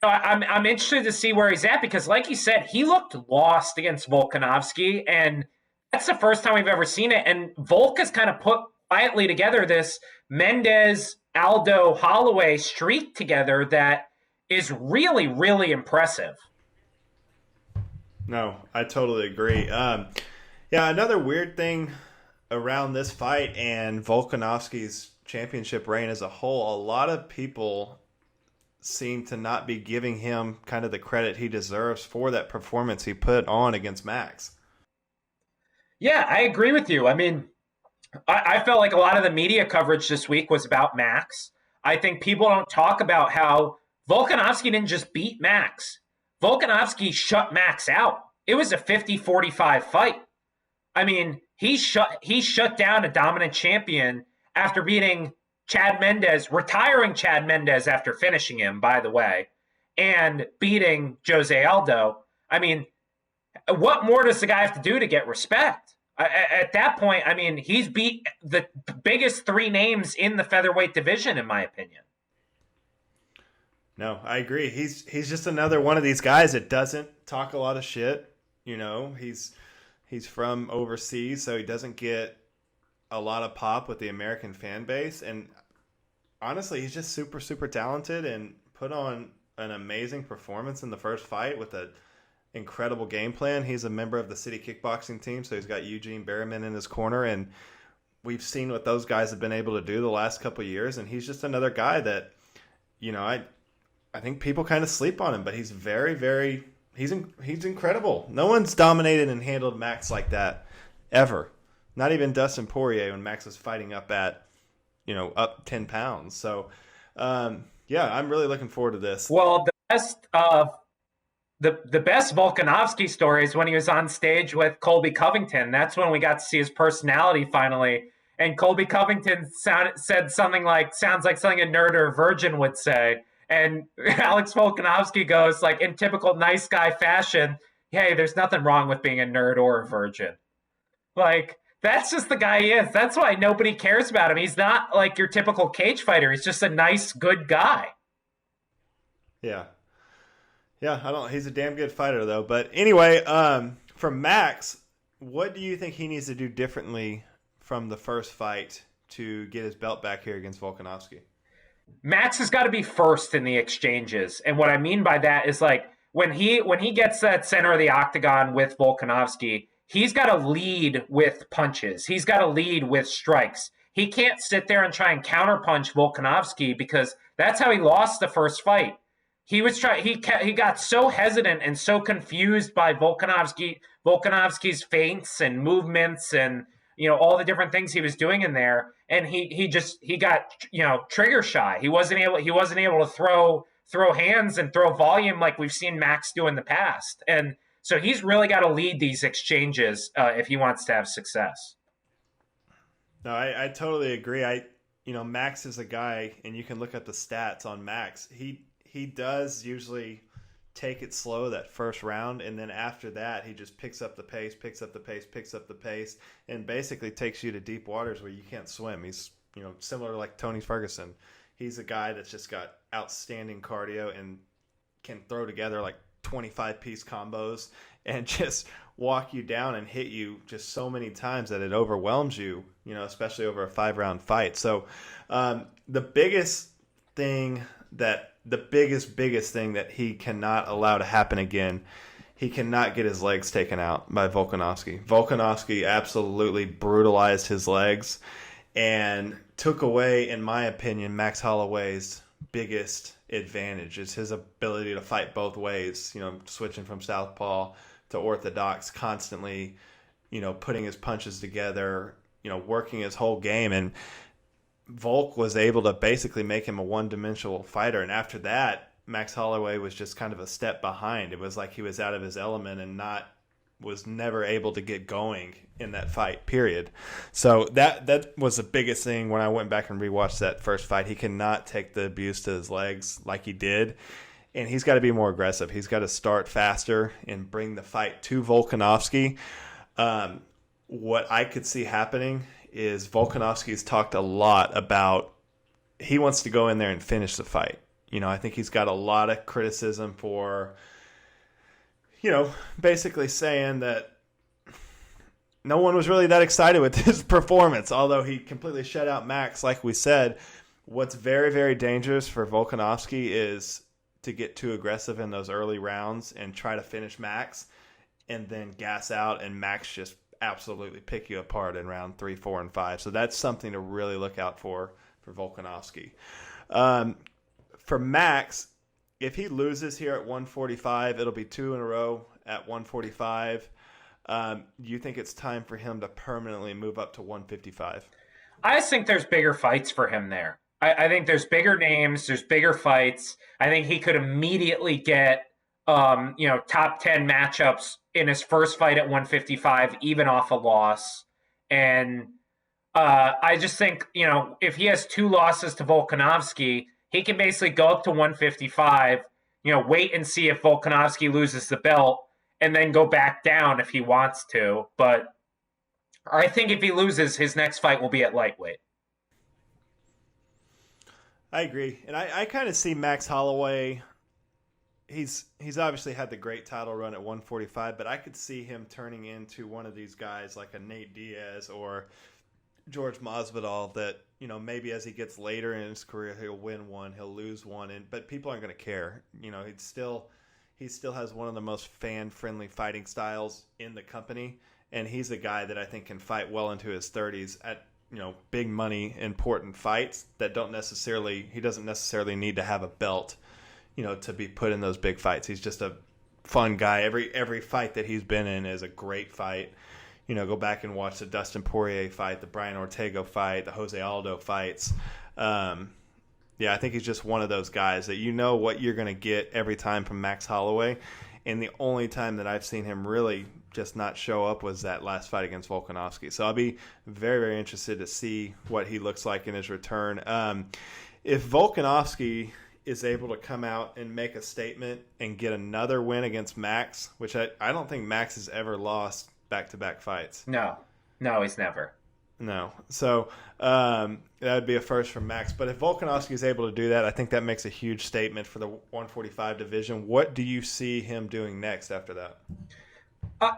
interested to see where he's at because, like you said, he looked lost against Volkanovski, and that's the first time we've ever seen it. And Volk has kind of put quietly together this Mendes, Aldo, Holloway streak together that is really, really impressive. No, I totally agree. Another weird thing around this fight and Volkanovski's championship reign as a whole, a lot of people seem to not be giving him kind of the credit he deserves for that performance he put on against Max. Yeah, I agree with you. I mean, I felt like a lot of the media coverage this week was about Max. I think people don't talk about how Volkanovski didn't just beat Max. Volkanovski shut Max out. It was a 50-45 fight. I mean, he shut down a dominant champion after beating Chad Mendes, retiring Chad Mendes after finishing him, by the way, and beating Jose Aldo. I mean, what more does the guy have to do to get respect? At that point, I mean, he's beat the biggest 3 names in the featherweight division, in my opinion. No, I agree. He's just another one of these guys that doesn't talk a lot of shit. He's from overseas, so he doesn't get a lot of pop with the American fan base. And honestly, he's just super, super talented and put on an amazing performance in the first fight with an incredible game plan. He's a member of the city kickboxing team, so he's got Eugene Berriman in his corner, and we've seen what those guys have been able to do the last couple of years. And he's just another guy that, I think people kind of sleep on him, but he's very, very he's incredible. No one's dominated and handled Max like that ever. Not even Dustin Poirier when Max was fighting up at, up 10 pounds. So, I'm really looking forward to this. Well, the best the best Volkanovski story is when he was on stage with Colby Covington. That's when we got to see his personality finally. And Colby Covington said something like, sounds like something a nerd or a virgin would say. And Alex Volkanovski goes, like, in typical nice guy fashion, hey, there's nothing wrong with being a nerd or a virgin. Like, that's just the guy he is. That's why nobody cares about him. He's not like your typical cage fighter. He's just a nice, good guy. Yeah. Yeah, he's a damn good fighter though. But anyway, for Max, what do you think he needs to do differently from the first fight to get his belt back here against Volkanovski? Max has got to be first in the exchanges. And what I mean by that is, like, when he gets that center of the octagon with Volkanovski, he's got to lead with punches. He's got to lead with strikes. He can't sit there and try and counterpunch Volkanovski, because that's how he lost the first fight. He got so hesitant and so confused by Volkanovski's feints and movements and, you know, all the different things he was doing in there, and he got, you know, trigger shy. He wasn't able to throw hands and throw volume like we've seen Max do in the past. And so he's really got to lead these exchanges if he wants to have success. No, I totally agree. Max is a guy, and you can look at the stats on Max. He does usually take it slow that first round, and then after that, he just picks up the pace, and basically takes you to deep waters where you can't swim. He's, you know, similar to like Tony Ferguson. He's a guy that's just got outstanding cardio and can throw together like 25-piece combos and just walk you down and hit you just so many times that it overwhelms you, you know, especially over a 5-round fight. So the biggest thing that he cannot allow to happen again, he cannot get his legs taken out by Volkanovski. Volkanovski absolutely brutalized his legs and took away, in my opinion, Max Holloway's biggest advantage is his ability to fight both ways, you know, switching from southpaw to orthodox, constantly, you know, putting his punches together, you know, working his whole game. And Volk was able to basically make him a one-dimensional fighter. And after that, Max Holloway was just kind of a step behind. It was like he was out of his element and was never able to get going in that fight, period. So that was the biggest thing when I went back and rewatched that first fight. He cannot take the abuse to his legs like he did. And he's got to be more aggressive. He's got to start faster and bring the fight to Volkanovski. What I could see happening is Volkanovski's talked a lot about he wants to go in there and finish the fight. You know, I think he's got a lot of criticism for, you know, basically saying that no one was really that excited with his performance, although he completely shut out Max, like we said. What's very, very dangerous for Volkanovski is to get too aggressive in those early rounds and try to finish Max and then gas out, and Max just absolutely pick you apart in round 3, 4, and 5. So that's something to really look out for Volkanovski. For Max, if he loses here at 145, it'll be 2 in a row at 145. Do you think it's time for him to permanently move up to 155? I just think there's bigger fights for him there. I think there's bigger names, there's bigger fights. I think he could immediately get top 10 matchups in his first fight at 155, even off a loss. And I just think, you know, if he has 2 losses to Volkanovski, he can basically go up to 155, you know, wait and see if Volkanovski loses the belt, and then go back down if he wants to. But I think if he loses, his next fight will be at lightweight. I agree. And I kind of see Max Holloway. He's obviously had the great title run at 145, but I could see him turning into one of these guys like a Nate Diaz or George Masvidal that, you know, maybe as he gets later in his career, he'll win one, he'll lose one, but people aren't going to care. You know, he still has one of the most fan-friendly fighting styles in the company, and he's a guy that I think can fight well into his 30s at, you know, big money, important fights that he doesn't necessarily need to have a belt, you know, to be put in those big fights. He's just a fun guy. Every fight that he's been in is a great fight. You know, go back and watch the Dustin Poirier fight, the Brian Ortega fight, the Jose Aldo fights. I think he's just one of those guys that you know what you're going to get every time from Max Holloway. And the only time that I've seen him really just not show up was that last fight against Volkanovski. So I'll be very, very interested to see what he looks like in his return. If Volkanovski is able to come out and make a statement and get another win against Max, which I don't think Max has ever lost back-to-back fights. No, he's never. No. So that would be a first for Max. But if Volkanovski is able to do that, I think that makes a huge statement for the 145 division. What do you see him doing next after that?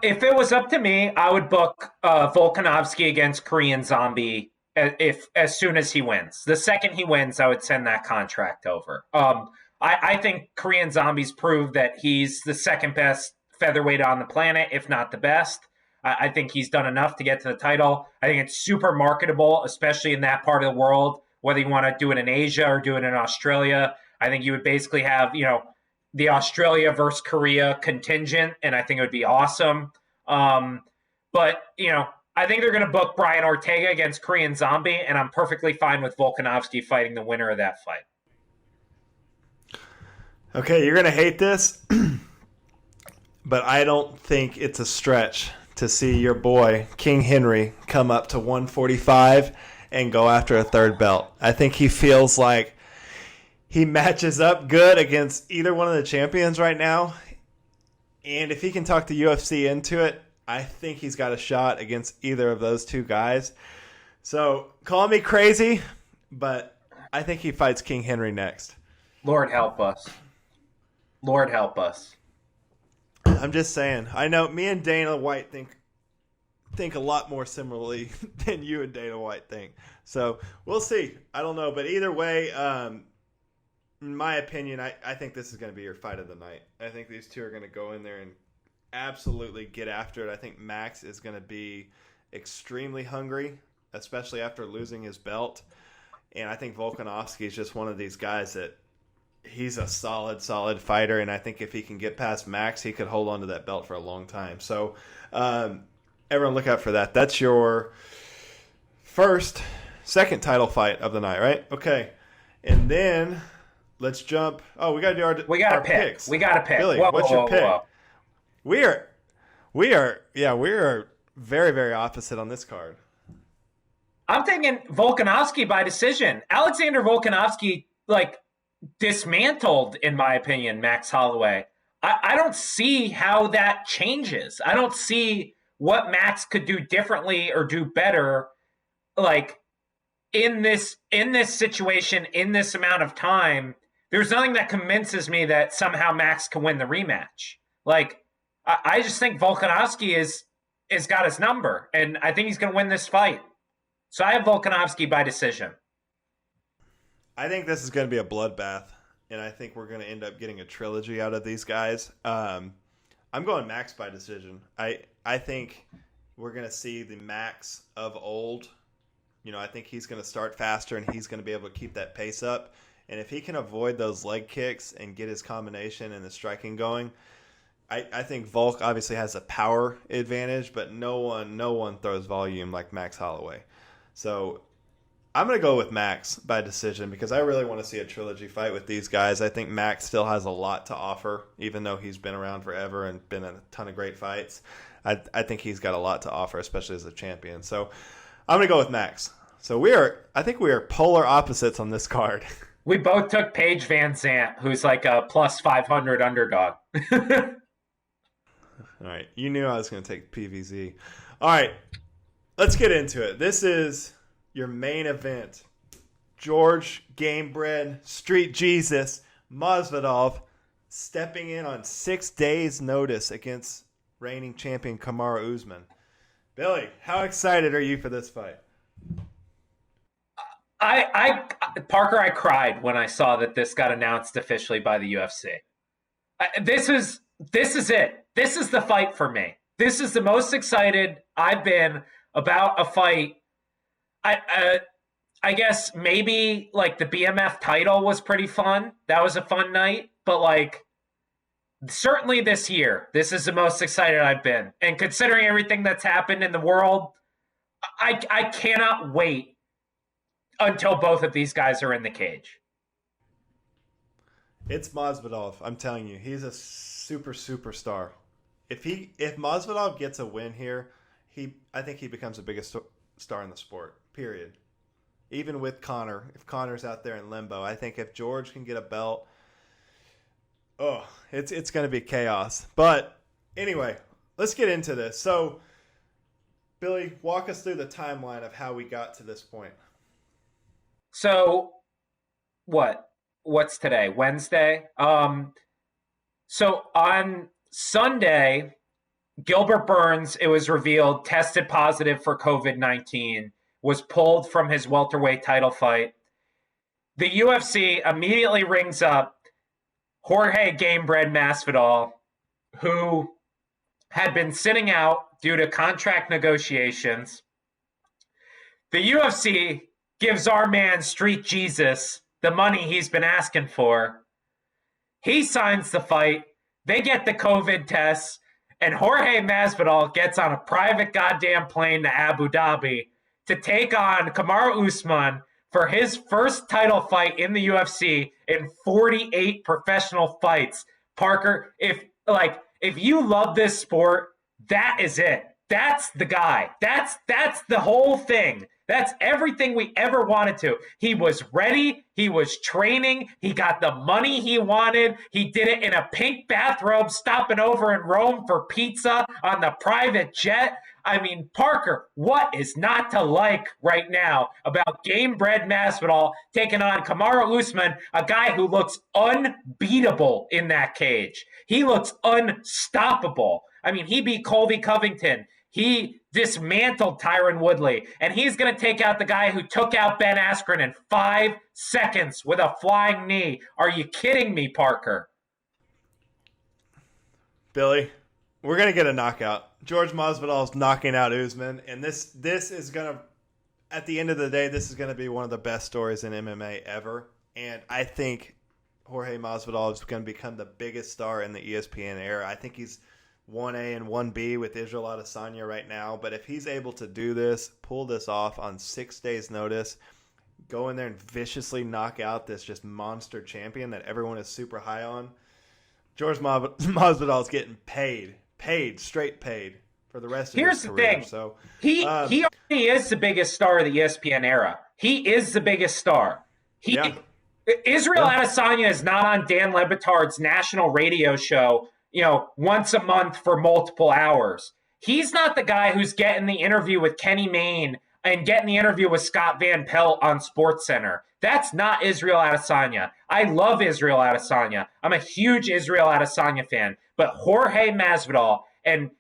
If it was up to me, I would book Volkanovski against Korean Zombie as soon as he wins. The second he wins, I would send that contract over. I think Korean Zombie's proved that he's the second best featherweight on the planet, if not the best. I think he's done enough to get to the title. I think it's super marketable, especially in that part of the world, whether you want to do it in Asia or do it in Australia. I think you would basically have, the Australia versus Korea contingent, and I think it would be awesome. But I think they're going to book Brian Ortega against Korean Zombie, and I'm perfectly fine with Volkanovski fighting the winner of that fight. Okay, you're going to hate this, but I don't think it's a stretch to see your boy, King Henry, come up to 145 and go after a third belt. I think he feels like he matches up good against either one of the champions right now. And if he can talk the UFC into it, I think he's got a shot against either of those two guys. So call me crazy, but I think he fights King Henry next. Lord help us. Lord help us. I'm just saying. I know me and Dana White think a lot more similarly than you and Dana White think. So we'll see. I don't know. But either way, in my opinion, I think this is going to be your fight of the night. I think these two are going to go in there and absolutely get after it. I think Max is going to be extremely hungry, especially after losing his belt. And I think Volkanovski is just one of these guys that he's a solid fighter. And I think if he can get past Max, he could hold on to that belt for a long time. So everyone look out for that. That's your second title fight of the night, right? Okay. And then let's jump. Oh, we got to do our picks. We got to pick. Billy, what's your pick? Whoa. We are very, very opposite on this card. I'm thinking Volkanovski by decision. Alexander Volkanovski, dismantled, in my opinion, Max Holloway. I don't see how that changes. I don't see what Max could do differently or do better, in this situation, in this amount of time. There's nothing that convinces me that somehow Max can win the rematch. I just think Volkanovski is got his number, and I think he's going to win this fight. So I have Volkanovski by decision. I think this is going to be a bloodbath, and I think we're going to end up getting a trilogy out of these guys. I'm going Max by decision. I think we're going to see the Max of old. I think he's going to start faster, and he's going to be able to keep that pace up. And if he can avoid those leg kicks and get his combination and the striking going, I think Volk obviously has a power advantage, but no one throws volume like Max Holloway. So I'm going to go with Max by decision because I really want to see a trilogy fight with these guys. I think Max still has a lot to offer, even though he's been around forever and been in a ton of great fights. I think he's got a lot to offer, especially as a champion. So I'm going to go with Max. So I think we are polar opposites on this card. We both took Paige Van Zant, who's like a plus 500 underdog. All right. You knew I was going to take PVZ. All right. Let's get into it. This is your main event. George Gamebred, Street Jesus, Masvidal stepping in on 6 days' notice against reigning champion Kamaru Usman. Billy, how excited are you for this fight? Parker, I cried when I saw that this got announced officially by the UFC. This is it. This is the fight for me. This is the most excited I've been about a fight. I guess maybe the BMF title was pretty fun. That was a fun night. But certainly this year, this is the most excited I've been. And considering everything that's happened in the world, I cannot wait until both of these guys are in the cage. It's Masvidal. I'm telling you, he's a superstar. If Masvidal gets a win here, I think he becomes the biggest star in the sport. Period. Even with Conor, if Conor's out there in limbo, I think if George can get a belt, it's going to be chaos. But anyway, let's get into this. So, Billy, walk us through the timeline of how we got to this point. So, what's today? Wednesday? So on Sunday, Gilbert Burns, it was revealed, tested positive for COVID-19, was pulled from his welterweight title fight. The UFC immediately rings up Jorge Gamebred Masvidal, who had been sitting out due to contract negotiations. The UFC gives our man Street Jesus the money he's been asking for. He signs the fight. They get the COVID tests, and Jorge Masvidal gets on a private goddamn plane to Abu Dhabi to take on Kamaru Usman for his first title fight in the UFC in 48 professional fights. Parker, if you love this sport, that is it. That's the guy. That's the whole thing. That's everything we ever wanted to. He was ready. He was training. He got the money he wanted. He did it in a pink bathrobe, stopping over in Rome for pizza on the private jet. I mean, Parker, what is not to like right now about Gamebred Masvidal taking on Kamaru Usman, a guy who looks unbeatable in that cage? He looks unstoppable. I mean, he beat Colby Covington. He dismantled Tyron Woodley, and he's going to take out the guy who took out Ben Askren in 5 seconds with a flying knee. Are you kidding me, Parker? Billy, we're going to get a knockout. George Masvidal is knocking out Usman, and this is going to, at the end of the day, this is going to be one of the best stories in MMA ever. And I think Jorge Masvidal is going to become the biggest star in the ESPN era. I think he's 1A and 1B with Israel Adesanya right now. But if he's able to do this, pull this off on 6 days' notice, go in there and viciously knock out this just monster champion that everyone is super high on, George Masvidal is getting straight paid for the rest of his career. Here's the thing. So, he already is the biggest star of the ESPN era. He is the biggest star. Israel Adesanya is not on Dan Le Batard's national radio show, once a month for multiple hours. He's not the guy who's getting the interview with Kenny Mayne and getting the interview with Scott Van Pelt on SportsCenter. That's not Israel Adesanya. I love Israel Adesanya. I'm a huge Israel Adesanya fan. But Jorge Masvidal, and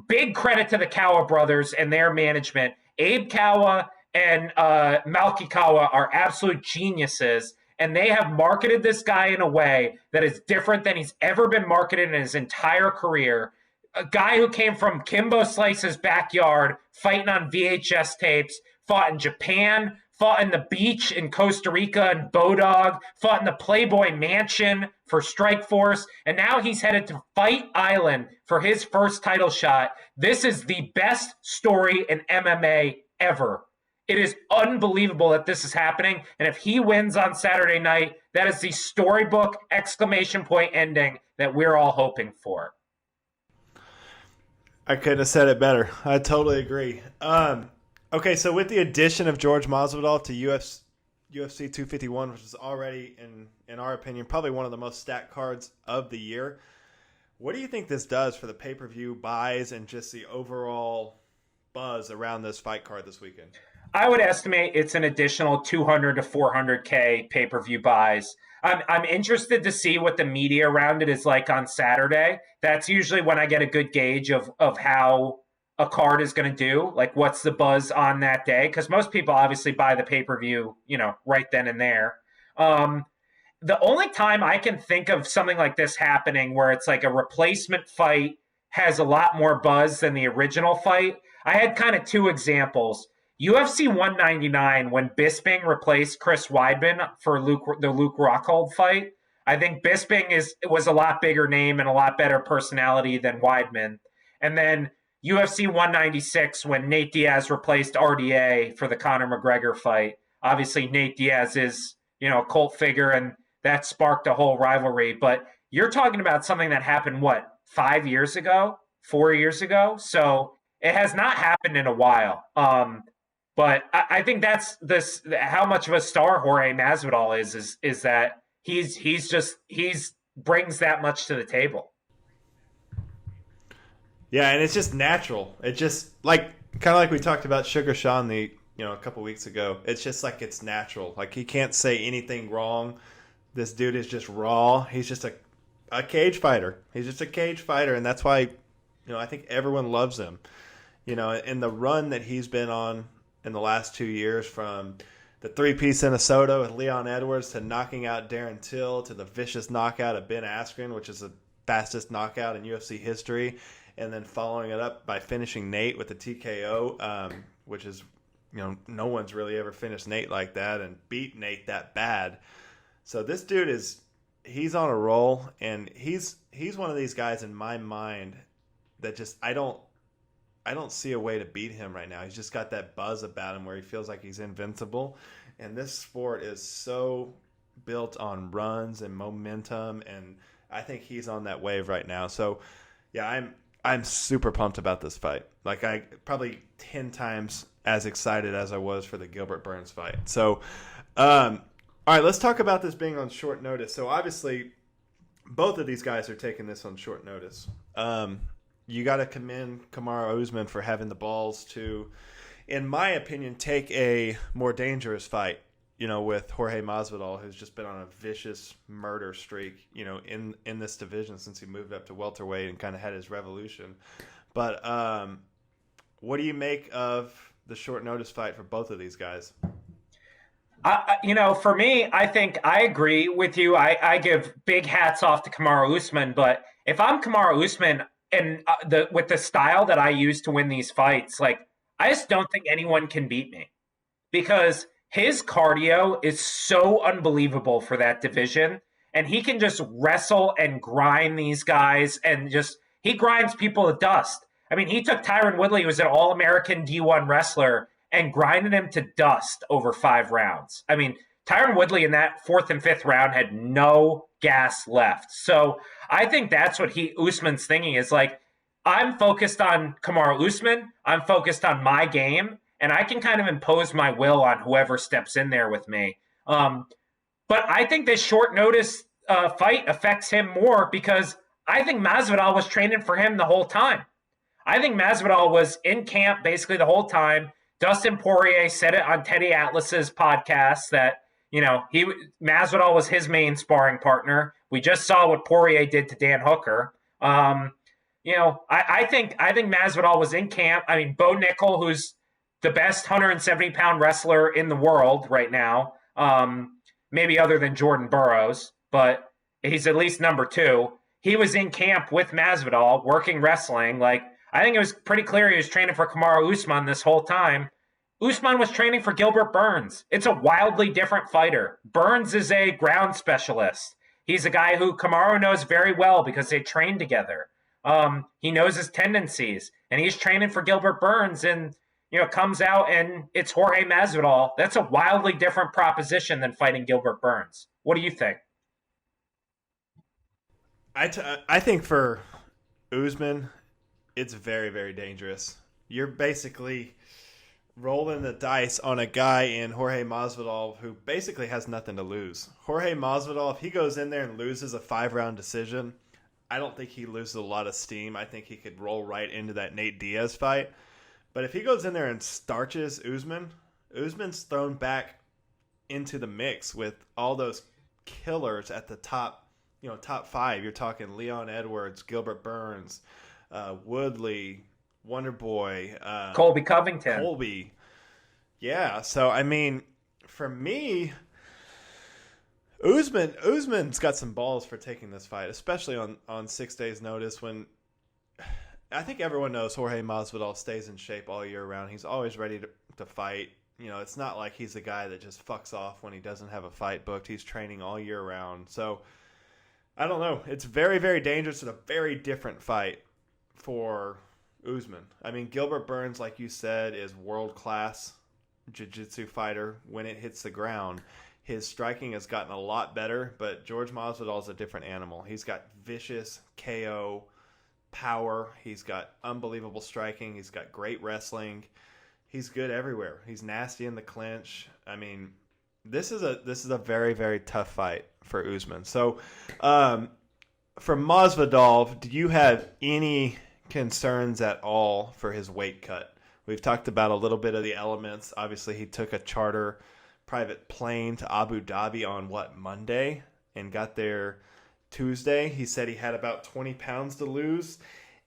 big credit to the Kawa brothers and their management, Abe Kawa and Malky Kawa are absolute geniuses. And they have marketed this guy in a way that is different than he's ever been marketed in his entire career. A guy who came from Kimbo Slice's backyard, fighting on VHS tapes, fought in Japan, fought in the beach in Costa Rica and Bodog, fought in the Playboy Mansion for Strikeforce, and now he's headed to Fight Island for his first title shot. This is the best story in MMA ever. It is unbelievable that this is happening, and if he wins on Saturday night, that is the storybook exclamation point ending that we're all hoping for. I couldn't have said it better. I totally agree. Okay, so with the addition of George Masvidal to UFC 251, which is already, in our opinion, probably one of the most stacked cards of the year, what do you think this does for the pay-per-view buys and just the overall buzz around this fight card this weekend? I would estimate it's an additional 200 to 400K pay-per-view buys. I'm interested to see what the media around it is like on Saturday. That's usually when I get a good gauge of how a card is going to do, like what's the buzz on that day, because most people obviously buy the pay-per-view, right then and there. The only time I can think of something like this happening where it's like a replacement fight has a lot more buzz than the original fight, I had kind of two examples. UFC 199, when Bisping replaced Chris Weidman for the Luke Rockhold fight, I think Bisping was a lot bigger name and a lot better personality than Weidman. And then UFC 196, when Nate Diaz replaced RDA for the Conor McGregor fight. Obviously, Nate Diaz is, a cult figure, and that sparked a whole rivalry. But you're talking about something that happened, what, 5 years ago, 4 years ago? So it has not happened in a while. But I think that's this how much of a star Jorge Masvidal is that he's brings that much to the table. Yeah, and it's just natural. It just like kind of like we talked about Sugar Sean a couple weeks ago. It's just like it's natural. Like he can't say anything wrong. This dude is just raw. He's just a cage fighter. He's just a cage fighter, and that's why I think everyone loves him. In the run that he's been on in the last 2 years, from the 3-piece in Minnesota with Leon Edwards to knocking out Darren Till to the vicious knockout of Ben Askren, which is the fastest knockout in UFC history, and then following it up by finishing Nate with the TKO, which is, no one's really ever finished Nate like that and beat Nate that bad. So this dude he's on a roll, and he's one of these guys in my mind that just I don't see a way to beat him right now. He's just got that buzz about him where he feels like he's invincible. And this sport is so built on runs and momentum, and I think he's on that wave right now. So, yeah, I'm super pumped about this fight. Like I probably 10 times as excited as I was for the Gilbert Burns fight. So, all right, let's talk about this being on short notice. So obviously, both of these guys are taking this on short notice. You got to commend Kamaru Usman for having the balls to, in my opinion, take a more dangerous fight, with Jorge Masvidal, who's just been on a vicious murder streak, in this division since he moved up to welterweight and kind of had his revolution. But what do you make of the short notice fight for both of these guys? For me, I think I agree with you. I give big hats off to Kamaru Usman, but if I'm Kamaru Usman, and with the style that I use to win these fights, like I just don't think anyone can beat me, because his cardio is so unbelievable for that division, and he can just wrestle and grind these guys, and he grinds people to dust. I mean, he took Tyron Woodley, who was an All-American D1 wrestler, and grinded him to dust over 5 rounds. I mean, Tyron Woodley in that 4th and 5th round had no gas left. So I think that's what Usman's thinking is like, I'm focused on Kamaru Usman. I'm focused on my game, and I can kind of impose my will on whoever steps in there with me. But I think this short notice fight affects him more because I think Masvidal was training for him the whole time. I think Masvidal was in camp basically the whole time. Dustin Poirier said it on Teddy Atlas's podcast that Masvidal was his main sparring partner. We just saw what Poirier did to Dan Hooker. I think Masvidal was in camp. I mean, Bo Nickel, who's the best 170-pound wrestler in the world right now, maybe other than Jordan Burroughs, but he's at least number 2. He was in camp with Masvidal, working wrestling. Like, I think it was pretty clear he was training for Kamaru Usman this whole time. Usman was training for Gilbert Burns. It's a wildly different fighter. Burns is a ground specialist. He's a guy who Kamaru knows very well because they trained together. He knows his tendencies, and he's training for Gilbert Burns, and comes out and it's Jorge Masvidal. That's a wildly different proposition than fighting Gilbert Burns. What do you think? I think for Usman, it's very, very dangerous. You're basically rolling the dice on a guy in Jorge Masvidal who basically has nothing to lose. Jorge Masvidal, if he goes in there and loses a 5-round decision, I don't think he loses a lot of steam. I think he could roll right into that Nate Diaz fight. But if he goes in there and starches Usman's thrown back into the mix with all those killers at the top, top 5. You're talking Leon Edwards, Gilbert Burns, Woodley, Wonder Boy, Colby Covington. Colby. Yeah, so I mean, for me, Usman's got some balls for taking this fight, especially on 6 days' notice when I think everyone knows Jorge Masvidal stays in shape all year round. He's always ready to fight. It's not like he's a guy that just fucks off when he doesn't have a fight booked. He's training all year round. So, I don't know. It's very, very dangerous and a very different fight for Usman. I mean, Gilbert Burns, like you said, is world-class jiu-jitsu fighter when it hits the ground. His striking has gotten a lot better, but George Masvidal is a different animal. He's got vicious KO power. He's got unbelievable striking. He's got great wrestling. He's good everywhere. He's nasty in the clinch. I mean, this is a very, very tough fight for Usman. So, for Masvidal, do you have any concerns at all for his weight cut? We've talked about a little bit of the elements. Obviously, he took a charter private plane to Abu Dhabi on Monday and got there Tuesday. He said he had about 20 pounds to lose.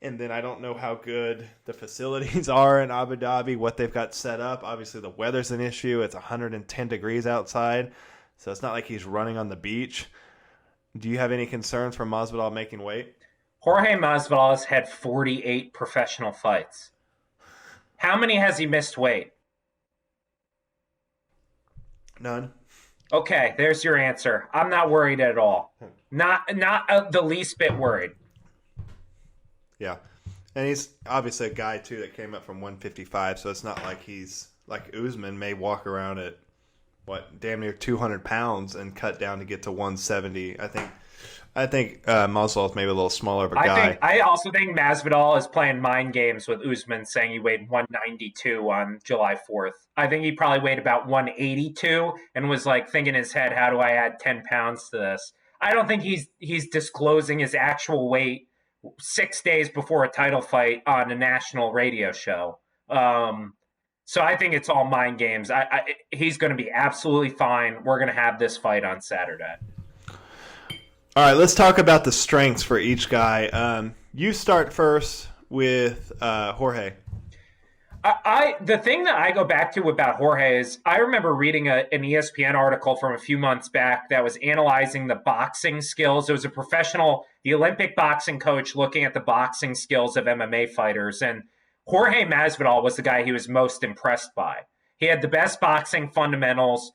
And then I don't know how good the facilities are in Abu Dhabi, what they've got set up. Obviously, the weather's an issue. It's 110 degrees outside. So it's not like he's running on the beach. Do you have any concerns for Masvidal making weight? Jorge Masvidal has had 48 professional fights. How many has he missed weight? None. Okay, there's your answer. I'm not worried at all. Not the least bit worried. Yeah. And he's obviously a guy, too, that came up from 155, so it's not like he's like Usman may walk around at, damn near 200 pounds and cut down to get to 170. I think Masvidal is maybe a little smaller of a guy. I also think Masvidal is playing mind games with Usman, saying he weighed 192 on July 4th. I think he probably weighed about 182 and was like thinking in his head, how do I add 10 pounds to this? I don't think he's disclosing his actual weight 6 days before a title fight on a national radio show. So I think it's all mind games. He's going to be absolutely fine. We're going to have this fight on Saturday. All right, let's talk about the strengths for each guy. You start first with Jorge. The thing that I go back to about Jorge is I remember reading an ESPN article from a few months back that was analyzing the boxing skills. It was the Olympic boxing coach looking at the boxing skills of MMA fighters. And Jorge Masvidal was the guy he was most impressed by. He had the best boxing fundamentals.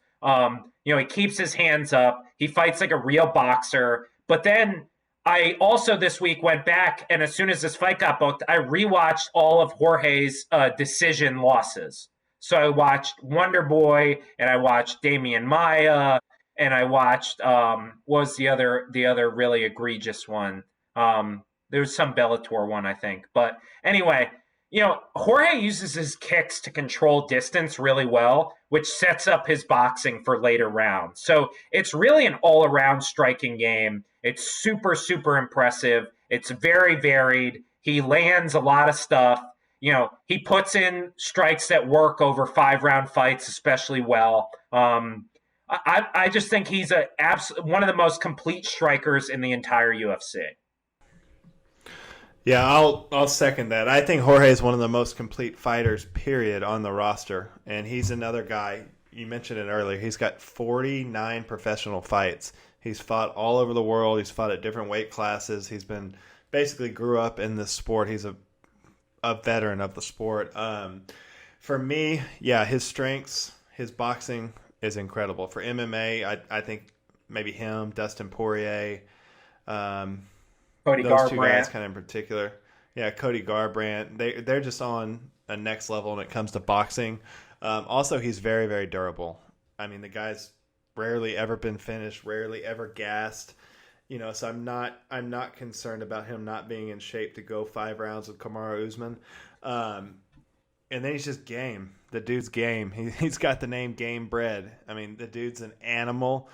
He keeps his hands up. He fights like a real boxer. But then I also this week went back, and as soon as this fight got booked, I rewatched all of Jorge's decision losses. So I watched Wonder Boy, and I watched Damian Maia, and I watched what was the other really egregious one? There was some Bellator one, I think. But anyway, Jorge uses his kicks to control distance really well, which sets up his boxing for later rounds. So it's really an all-around striking game. It's super, super impressive. It's very varied. He lands a lot of stuff. He puts in strikes that work over 5-round fights especially well. I just think he's one of the most complete strikers in the entire UFC. Yeah, I'll second that. I think Jorge is one of the most complete fighters, period, on the roster. And he's another guy, you mentioned it earlier, he's got 49 professional fights. He's fought all over the world. He's fought at different weight classes. He's been basically grew up in this sport. He's a veteran of the sport. For me, yeah, his strengths, his boxing is incredible. For MMA, I think maybe him, Dustin Poirier, Cody those Garbrandt. Two guys kind of in particular. Yeah, Cody Garbrandt. They're just on a next level when it comes to boxing. Also, he's very, very durable. I mean, the guy's rarely ever been finished, rarely ever gassed. So I'm not concerned about him not being in shape to go 5 rounds with Kamaru Usman. And then he's just game. The dude's game. He's got the name Game Bred. I mean, the dude's an animal.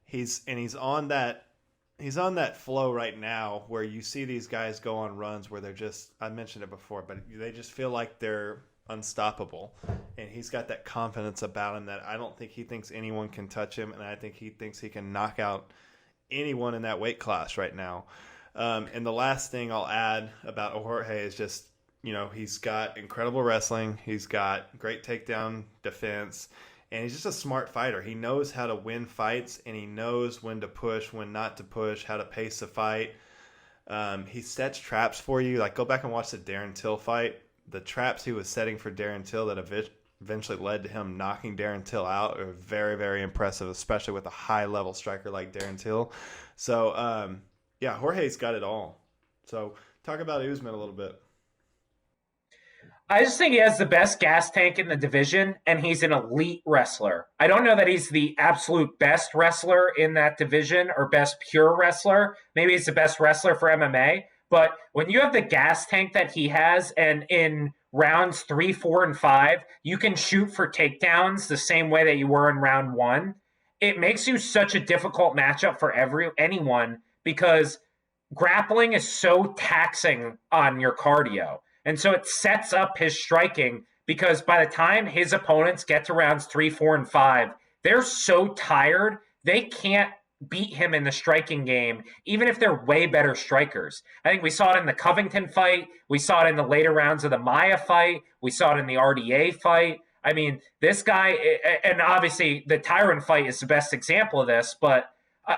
He's on that flow right now where you see these guys go on runs where they're just, I mentioned it before, but they just feel like they're unstoppable. And he's got that confidence about him that I don't think he thinks anyone can touch him, and I think he thinks he can knock out anyone in that weight class right now. And the last thing I'll add about Jorge is just, he's got incredible wrestling. He's got great takedown defense. And he's just a smart fighter. He knows how to win fights, and he knows when to push, when not to push, how to pace the fight. He sets traps for you. Like, go back and watch the Darren Till fight. The traps he was setting for Darren Till that eventually led to him knocking Darren Till out are very, very impressive, especially with a high-level striker like Darren Till. So, Jorge's got it all. So, talk about Usman a little bit. I just think he has the best gas tank in the division, and he's an elite wrestler. I don't know that he's the absolute best wrestler in that division or best pure wrestler. Maybe he's the best wrestler for MMA. But when you have the gas tank that he has, and in rounds 3, 4, and 5, you can shoot for takedowns the same way that you were in round 1, it makes you such a difficult matchup for anyone because grappling is so taxing on your cardio. And so it sets up his striking because by the time his opponents get to rounds 3, 4, and 5, they're so tired, they can't beat him in the striking game, even if they're way better strikers. I think we saw it in the Covington fight. We saw it in the later rounds of the Maia fight. We saw it in the RDA fight. I mean, this guy, and obviously the Tyron fight is the best example of this, but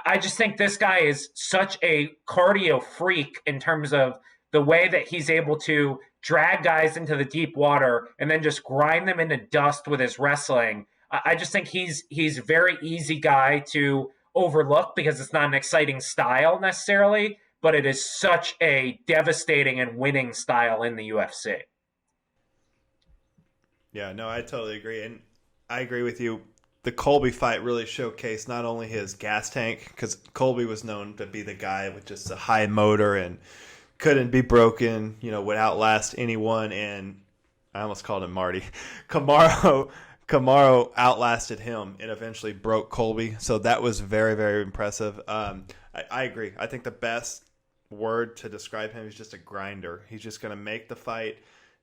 I just think this guy is such a cardio freak in terms of the way that he's able to drag guys into the deep water and then just grind them into dust with his wrestling. I just think he's a very easy guy to overlook because it's not an exciting style necessarily, but it is such a devastating and winning style in the UFC. Yeah, no, I totally agree. And I agree with you. The Colby fight really showcased not only his gas tank, because Colby was known to be the guy with just a high motor and couldn't be broken, would outlast anyone. And I almost called him Marty. Kamaru outlasted him and eventually broke Colby. So that was very, very impressive. I agree. I think the best word to describe him is just a grinder. He's just going to make the fight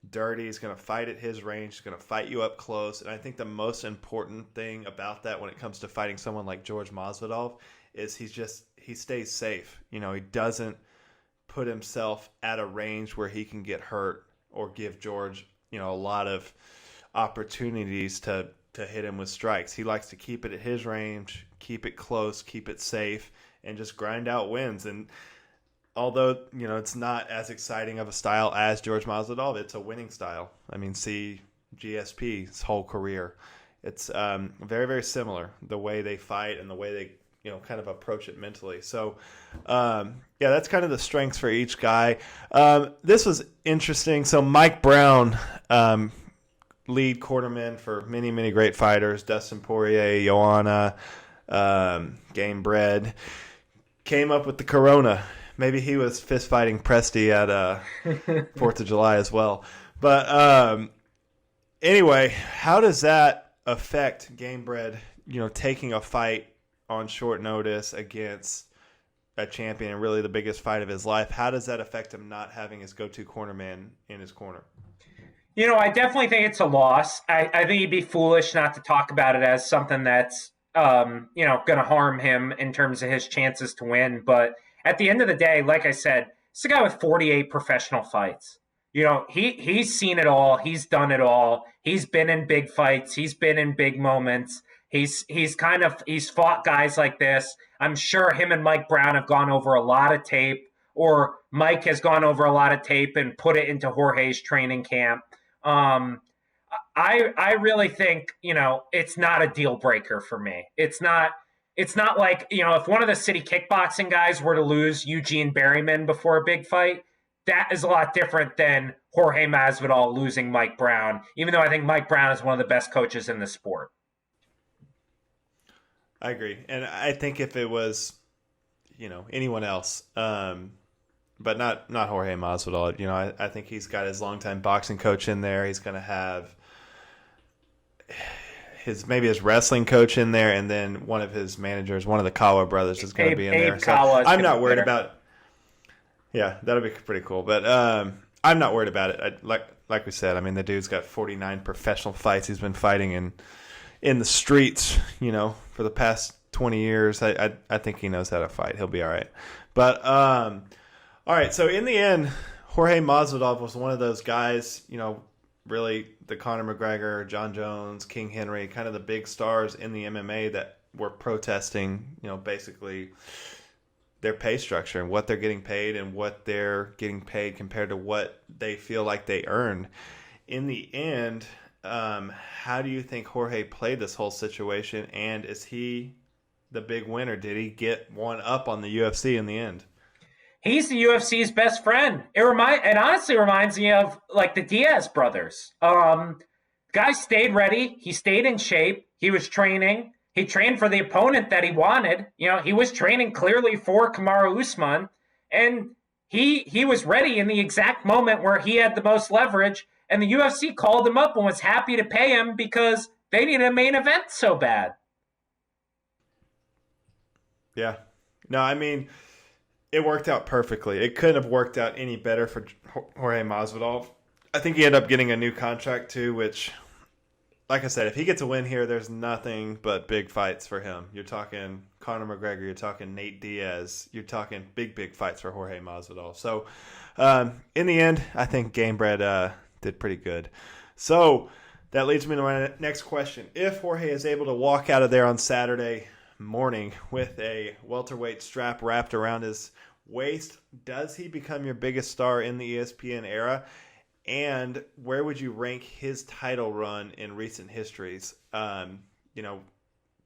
dirty. He's going to fight at his range. He's going to fight you up close. And I think the most important thing about that when it comes to fighting someone like Jorge Masvidal is he stays safe. He doesn't put himself at a range where he can get hurt or give George, a lot of opportunities to hit him with strikes. He likes to keep it at his range, keep it close, keep it safe, and just grind out wins. And although, it's not as exciting of a style as Jorge Masvidal, it's a winning style. I mean, see GSP's whole career. It's very, very similar, the way they fight and the way they, kind of approach it mentally. So, that's kind of the strengths for each guy. This was interesting. So Mike Brown, lead quarterman for many, many great fighters, Dustin Poirier, Joanna, Gamebred, came up with the corona. Maybe he was fist fighting Presti at 4th of July as well. But anyway, how does that affect Gamebred, taking a fight on short notice against a champion and really the biggest fight of his life? How does that affect him not having his go-to cornerman in his corner? I definitely think it's a loss. I think he'd be foolish not to talk about it as something that's, going to harm him in terms of his chances to win. But at the end of the day, like I said, it's a guy with 48 professional fights. He's seen it all. He's done it all. He's been in big fights. He's been in big moments. He's fought guys like this. I'm sure him and Mike Brown have gone over a lot of tape, or Mike has gone over a lot of tape and put it into Jorge's training camp. I really think, it's not a deal breaker for me. It's not like, if one of the city kickboxing guys were to lose Eugene Berryman before a big fight, that is a lot different than Jorge Masvidal losing Mike Brown, even though I think Mike Brown is one of the best coaches in the sport. I agree. And I think if it was, anyone else, but not Jorge Masvidal, I think he's got his longtime boxing coach in there. He's going to have maybe his wrestling coach in there, and then one of his managers, one of the Kawa brothers, is going to be in there. So I'm not worried about it. Yeah, that'll be pretty cool. But I'm not worried about it. Like we said, I mean, the dude's got 49 professional fights. He's been fighting in the streets, for the past 20 years. I think he knows how to fight. He'll be all right. But all right, so in the end, Jorge Masvidal was one of those guys, really the Conor McGregor, John Jones, King Henry, kind of the big stars in the MMA that were protesting, basically their pay structure and what they're getting paid and what they're getting paid compared to what they feel like they earn. In the end, how do you think Jorge played this whole situation, and is he the big winner? Did he get one up on the UFC in the end? He's the UFC's best friend. It honestly reminds me of like the Diaz brothers. Guy stayed ready. He stayed in shape. He was training. He trained for the opponent that he wanted. He was training clearly for Kamaru Usman, and he was ready in the exact moment where he had the most leverage. And the UFC called him up and was happy to pay him because they needed a main event so bad. Yeah. No, I mean, it worked out perfectly. It couldn't have worked out any better for Jorge Masvidal. I think he ended up getting a new contract too, which, like I said, if he gets a win here, there's nothing but big fights for him. You're talking Conor McGregor, you're talking Nate Diaz, you're talking big fights for Jorge Masvidal. So, in the end, I think Gamebred did pretty good. So, that leads me to my next question. If Jorge is able to walk out of there on Saturday morning with a welterweight strap wrapped around his waist, does he become your biggest star in the ESPN era? And where would you rank his title run in recent histories?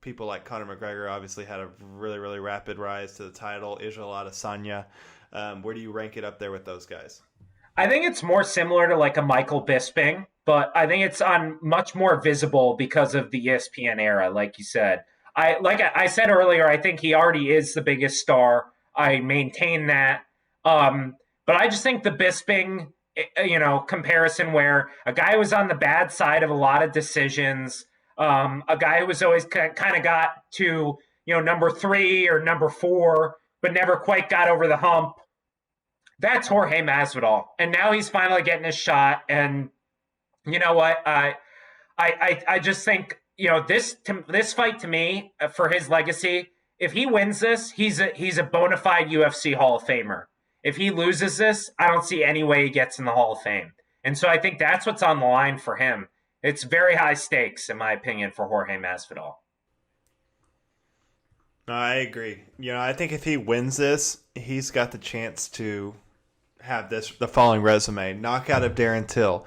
People like Conor McGregor obviously had a really, really rapid rise to the title. Israel Adesanya. Where do you rank it up there with those guys? I think it's more similar to like a Michael Bisping, but I think it's on much more visible because of the ESPN era, like you said. I said earlier, I think he already is the biggest star. I maintain that. But I just think the Bisping, comparison where a guy was on the bad side of a lot of decisions, a guy who was always kind of got to, number 3 or number 4, but never quite got over the hump. That's Jorge Masvidal. And now he's finally getting his shot. And you know what? I just think, this fight to me, for his legacy, if he wins this, he's a bona fide UFC Hall of Famer. If he loses this, I don't see any way he gets in the Hall of Fame. And so I think that's what's on the line for him. It's very high stakes, in my opinion, for Jorge Masvidal. No, I agree. I think if he wins this, he's got the chance to have the following resume: knockout of Darren Till,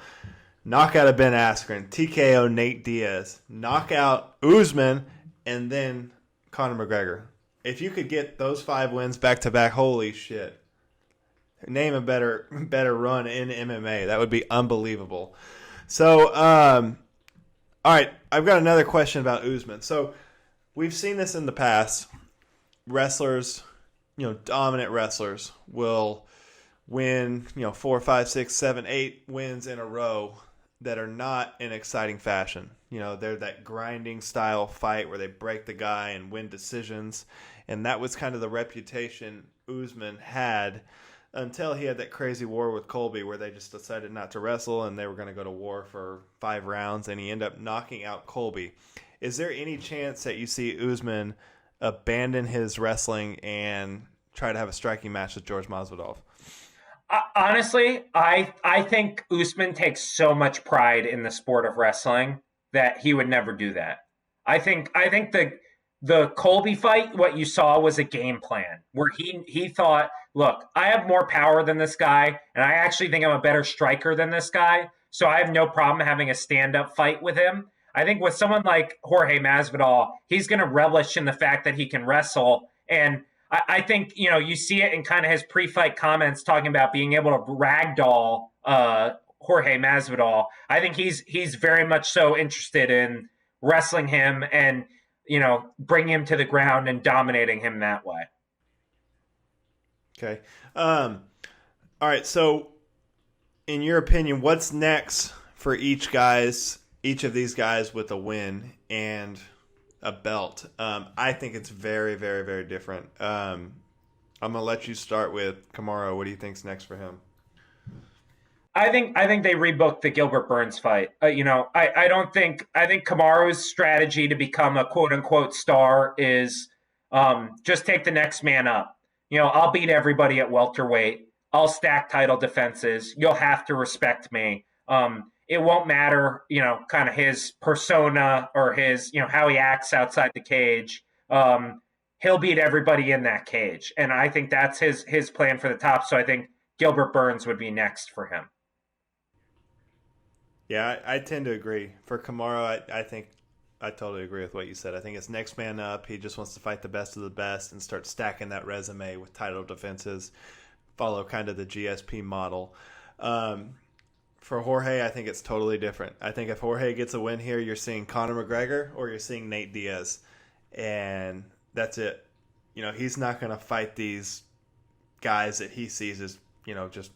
knockout of Ben Askren, TKO Nate Diaz, knockout Usman, and then Conor McGregor. If you could get those 5 wins back to back, holy shit! Name a better run in MMA. That would be unbelievable. So, all right, I've got another question about Usman. So, we've seen this in the past. Wrestlers, dominant wrestlers will win, 4, 5, 6, 7, 8 wins in a row that are not in exciting fashion. They're that grinding style fight where they break the guy and win decisions. And that was kind of the reputation Usman had until he had that crazy war with Colby where they just decided not to wrestle and they were going to go to war for 5 rounds, and he ended up knocking out Colby. Is there any chance that you see Usman abandon his wrestling and try to have a striking match with Jorge Masvidal? Honestly, I think Usman takes so much pride in the sport of wrestling that he would never do that. I think the Colby fight, what you saw was a game plan where he thought, look, I have more power than this guy, and I actually think I'm a better striker than this guy, so I have no problem having a stand-up fight with him. I think with someone like Jorge Masvidal, he's going to relish in the fact that he can wrestle, and I think, you see it in kind of his pre-fight comments talking about being able to ragdoll Jorge Masvidal. I think he's very much so interested in wrestling him and, bring him to the ground and dominating him that way. Okay. All right. So, in your opinion, what's next for each of these guys with a win and a belt? I think it's very, very, very different. I'm gonna let you start with Kamaru. What do you think's next for him? I think they rebooked the Gilbert Burns fight. I think Kamaru's strategy to become a quote unquote star is just take the next man up. I'll beat everybody at welterweight. I'll stack title defenses. You'll have to respect me. It won't matter, kind of his persona or his, how he acts outside the cage. He'll beat everybody in that cage. And I think that's his plan for the top. So I think Gilbert Burns would be next for him. Yeah, I tend to agree. For Kamaru, I think I totally agree with what you said. I think it's next man up. He just wants to fight the best of the best and start stacking that resume with title defenses. follow kind of the GSP model. For Jorge, I think it's totally different. I think if Jorge gets a win here, you're seeing Conor McGregor or you're seeing Nate Diaz, and that's it. He's not going to fight these guys that he sees as, just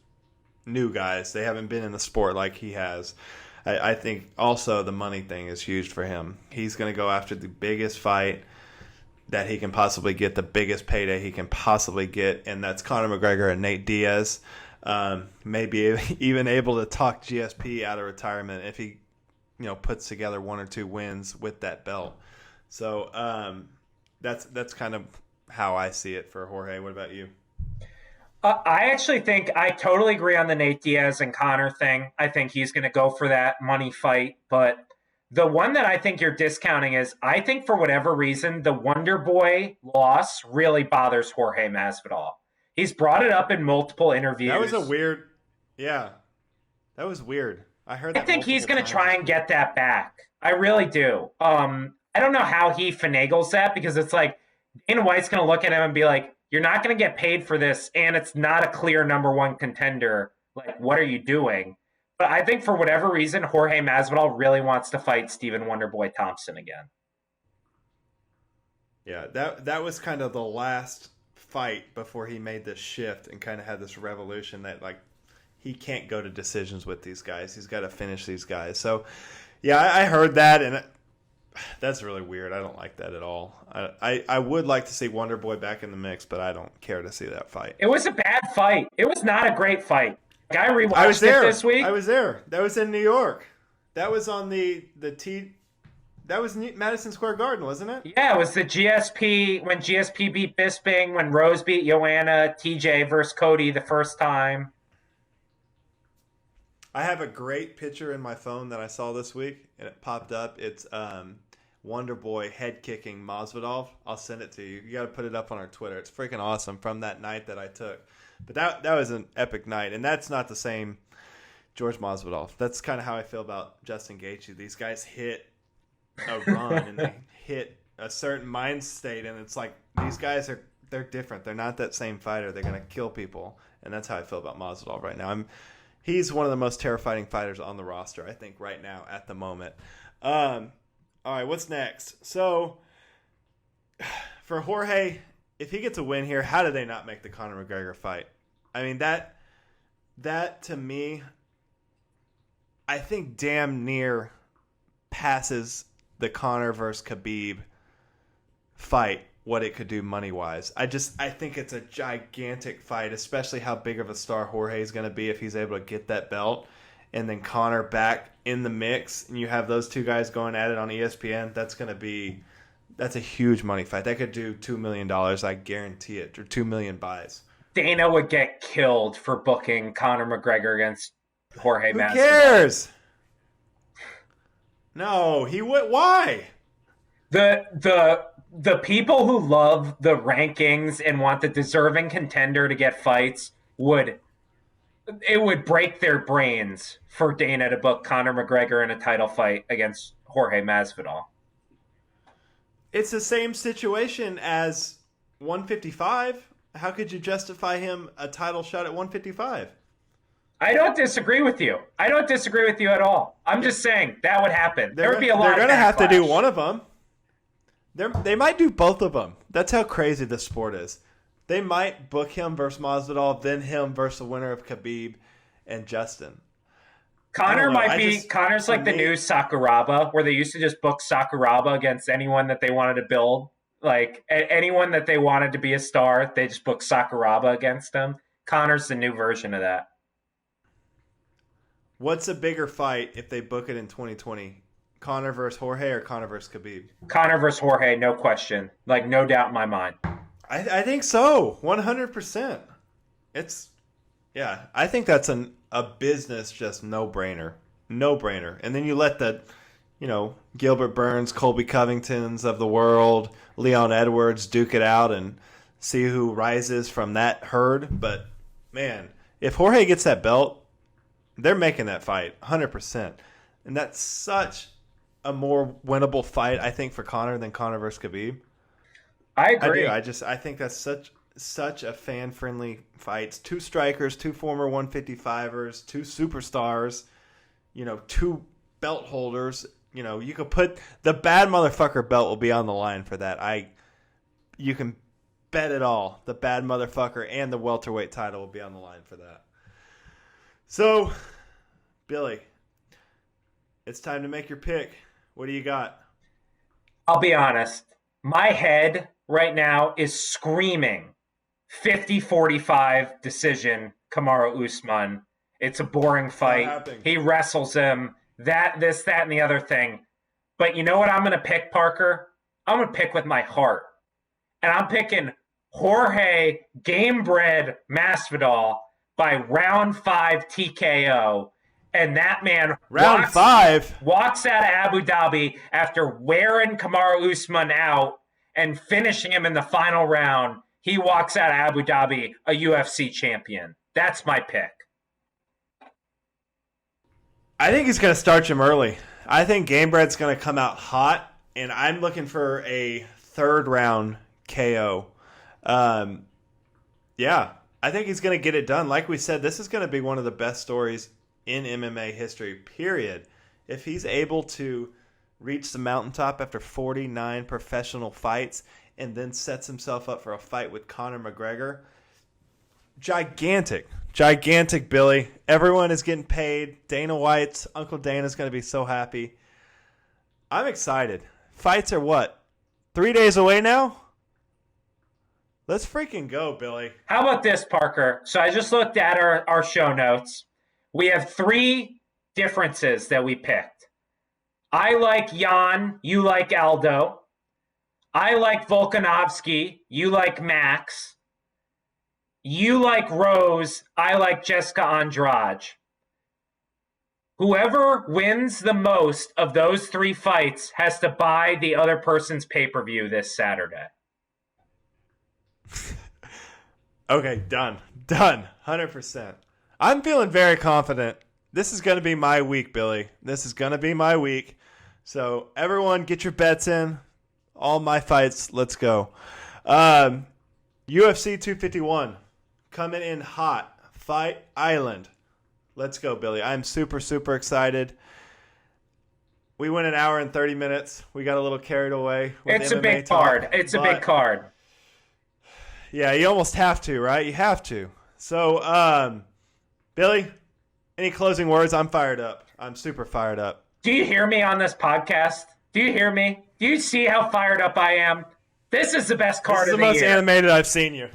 new guys. They haven't been in the sport like he has. I think also the money thing is huge for him. He's going to go after the biggest fight that he can possibly get, the biggest payday he can possibly get, and that's Conor McGregor and Nate Diaz. Maybe even able to talk GSP out of retirement if he, puts together 1 or 2 wins with that belt. So that's kind of how I see it for Jorge. What about you? I actually think I totally agree on the Nate Diaz and Conor thing. I think he's going to go for that money fight. But the one that I think you're discounting is I think for whatever reason, the Wonder Boy loss really bothers Jorge Masvidal. He's brought it up in multiple interviews. That was that was weird. I heard that. I think he's going to try and get that back. I really do. I don't know how he finagles that, because it's like Dana White's going to look at him and be like, you're not going to get paid for this, and it's not a clear number 1 contender. Like, what are you doing? But I think for whatever reason, Jorge Masvidal really wants to fight Stephen Wonderboy Thompson again. Yeah, that was kind of the last fight before he made this shift and kind of had this revolution that, like, he can't go to decisions with these guys. He's got to finish these guys. So, yeah, I heard that, and that's really weird. I don't like that at all. I would like to see Wonder Boy back in the mix, but I don't care to see that fight. It was a bad fight. It was not a great fight. I rewatched it this week. I was there. That was in New York. That was on that was Madison Square Garden, wasn't it? Yeah, it was the GSP, when GSP beat Bisping, when Rose beat Joanna, TJ versus Cody the first time. I have a great picture in my phone that I saw this week, and it popped up. It's Wonder Boy head kicking Masvidal. I'll send it to you. You got to put it up on our Twitter. It's freaking awesome from that night that I took. But that was an epic night, and that's not the same George Masvidal. That's kind of how I feel about Justin Gaethje. These guys hit a run and they hit a certain mind state, and it's like these guys they're different. They're not that same fighter. They're gonna kill people, and that's how I feel about Masvidal right now. He's one of the most terrifying fighters on the roster, I think, right now at the moment. All right, what's next? So for Jorge, if he gets a win here, how do they not make the Conor McGregor fight? I mean, that to me, I think damn near passes the Conor versus Khabib fight, what it could do money-wise. I think it's a gigantic fight, especially how big of a star Jorge is going to be if he's able to get that belt. And then Conor back in the mix, and you have those two guys going at it on ESPN. That's a huge money fight. That could do $2 million, I guarantee it, or 2 million buys. Dana would get killed for booking Conor McGregor against Jorge Masvidal. Who cares? No, he would. Why? The people who love the rankings and want the deserving contender to get fights would break their brains for Dana to book Conor McGregor in a title fight against Jorge Masvidal. It's the same situation as 155. How could you justify him a title shot at 155? I don't disagree with you. I don't disagree with you at all. I'm just saying that would happen. There would be a lot of backlash. They're going to have to do one of them. They might do both of them. That's how crazy this sport is. They might book him versus Masvidal, then him versus the winner of Khabib and Justin. Connor's like the new Sakuraba, where they used to just book Sakuraba against anyone that they wanted to build. Like anyone that they wanted to be a star, they just book Sakuraba against them. Connor's the new version of that. What's a bigger fight if they book it in 2020? Conor versus Jorge or Conor versus Khabib? Conor versus Jorge, no question. Like, no doubt in my mind. I think so. 100%. I think that's a business just no-brainer. No-brainer. And then you let Gilbert Burns, Colby Covingtons of the world, Leon Edwards duke it out and see who rises from that herd. But, man, if Jorge gets that belt, they're making that fight 100%. And that's such a more winnable fight, I think, for Conor than Conor versus Khabib. I agree. I think that's such a fan-friendly fights. 2 strikers, 2 former 155ers, 2 superstars, 2 belt holders. You could put the bad motherfucker belt will be on the line for that. You can bet it all. The bad motherfucker and the welterweight title will be on the line for that. So, Billy, it's time to make your pick. What do you got? I'll be honest. My head right now is screaming 50-45 decision, Kamaru Usman. It's a boring fight. He wrestles him. That, and the other thing. But you know what I'm going to pick, Parker? I'm going to pick with my heart. And I'm picking Jorge Gamebred Masvidal by round 5 TKO. And that man walks out of Abu Dhabi after wearing Kamaru Usman out and finishing him in the final round. He walks out of Abu Dhabi a UFC champion. That's my pick. I think he's going to starch him early. I think Gamebred's going to come out hot, and I'm looking for a 3rd round KO. Yeah, I think he's going to get it done. Like we said, this is going to be one of the best stories in MMA history, period. If he's able to reach the mountaintop after 49 professional fights and then sets himself up for a fight with Conor McGregor, gigantic, Billy. Everyone is getting paid. Dana White's Uncle Dana's going to be so happy. I'm excited. Fights are what? 3 days away now? Let's freaking go, Billy. How about this, Parker? So I just looked at our show notes. We have 3 differences that we picked. I like Yan. You like Aldo. I like Volkanovski. You like Max. You like Rose. I like Jessica Andrade. Whoever wins the most of those 3 fights has to buy the other person's pay-per-view this Saturday. Okay, done. 100%. I'm feeling very confident. This is going to be my week, Billy. This is going to be my week. So everyone get your bets in. All my fights. Let's go. UFC 251. Coming in hot. Fight Island. Let's go, Billy. I'm super, super excited. We went an hour and 30 minutes. We got a little carried away. It's a big card. It's a big card. Yeah, you almost have to, right? You have to. So, Billy, any closing words? I'm fired up. I'm super fired up. Do you hear me on this podcast? Do you hear me? Do you see how fired up I am? This is the best card of the year. This is the most animated I've seen you.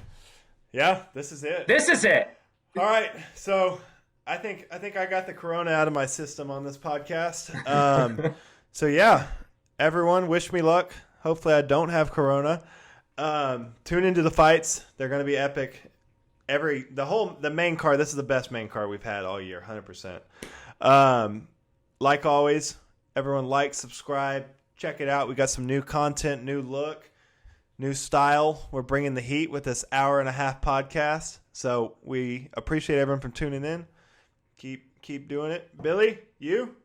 Yeah, this is it. This is it. All right, so I think I got the corona out of my system on this podcast. So yeah, everyone, wish me luck. Hopefully, I don't have corona. Tune into the fights; they're going to be epic. The main card. This is the best main card we've had all year, 100%. Like always, everyone like, subscribe, check it out. We got some new content, new look, new style. We're bringing the heat with this 1.5-hour podcast. So we appreciate everyone from tuning in. Keep doing it. Billy, you?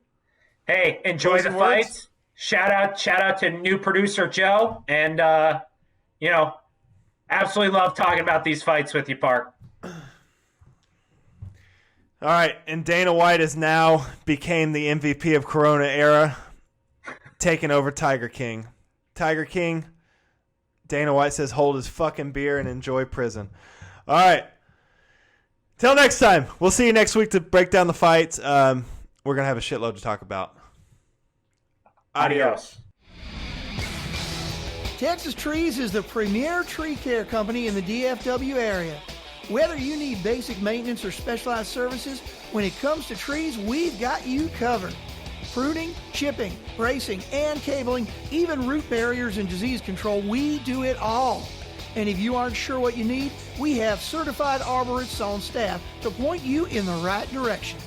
Hey, enjoy the fights. Shout out to new producer Joe. And, absolutely love talking about these fights with you, Park. All right, and Dana White has now became the MVP of Corona era, taking over Tiger King. Tiger King, Dana White says hold his fucking beer and enjoy prison. All right. Till next time. We'll see you next week to break down the fights. We're going to have a shitload to talk about. Adios. Texas Trees is the premier tree care company in the DFW area. Whether you need basic maintenance or specialized services, when it comes to trees, we've got you covered. Pruning, chipping, bracing, and cabling, even root barriers and disease control, we do it all. And if you aren't sure what you need, we have certified arborists on staff to point you in the right direction.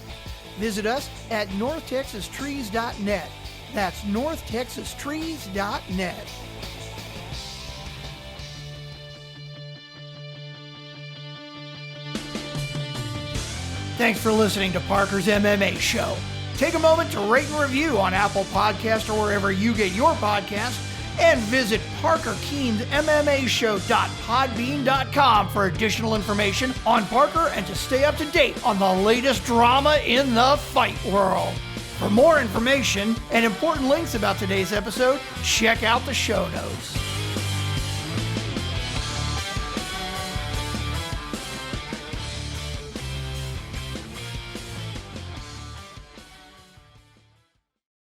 Visit us at northtexastrees.net. That's northtexastrees.net. Thanks for listening to Parker's MMA Show. Take a moment to rate and review on Apple Podcasts or wherever you get your podcasts, And visit ParkerKeensMMAShow.podbean.com for additional information on Parker and to stay up to date on the latest drama in the fight world. For more information and important links about today's episode, check out the show notes.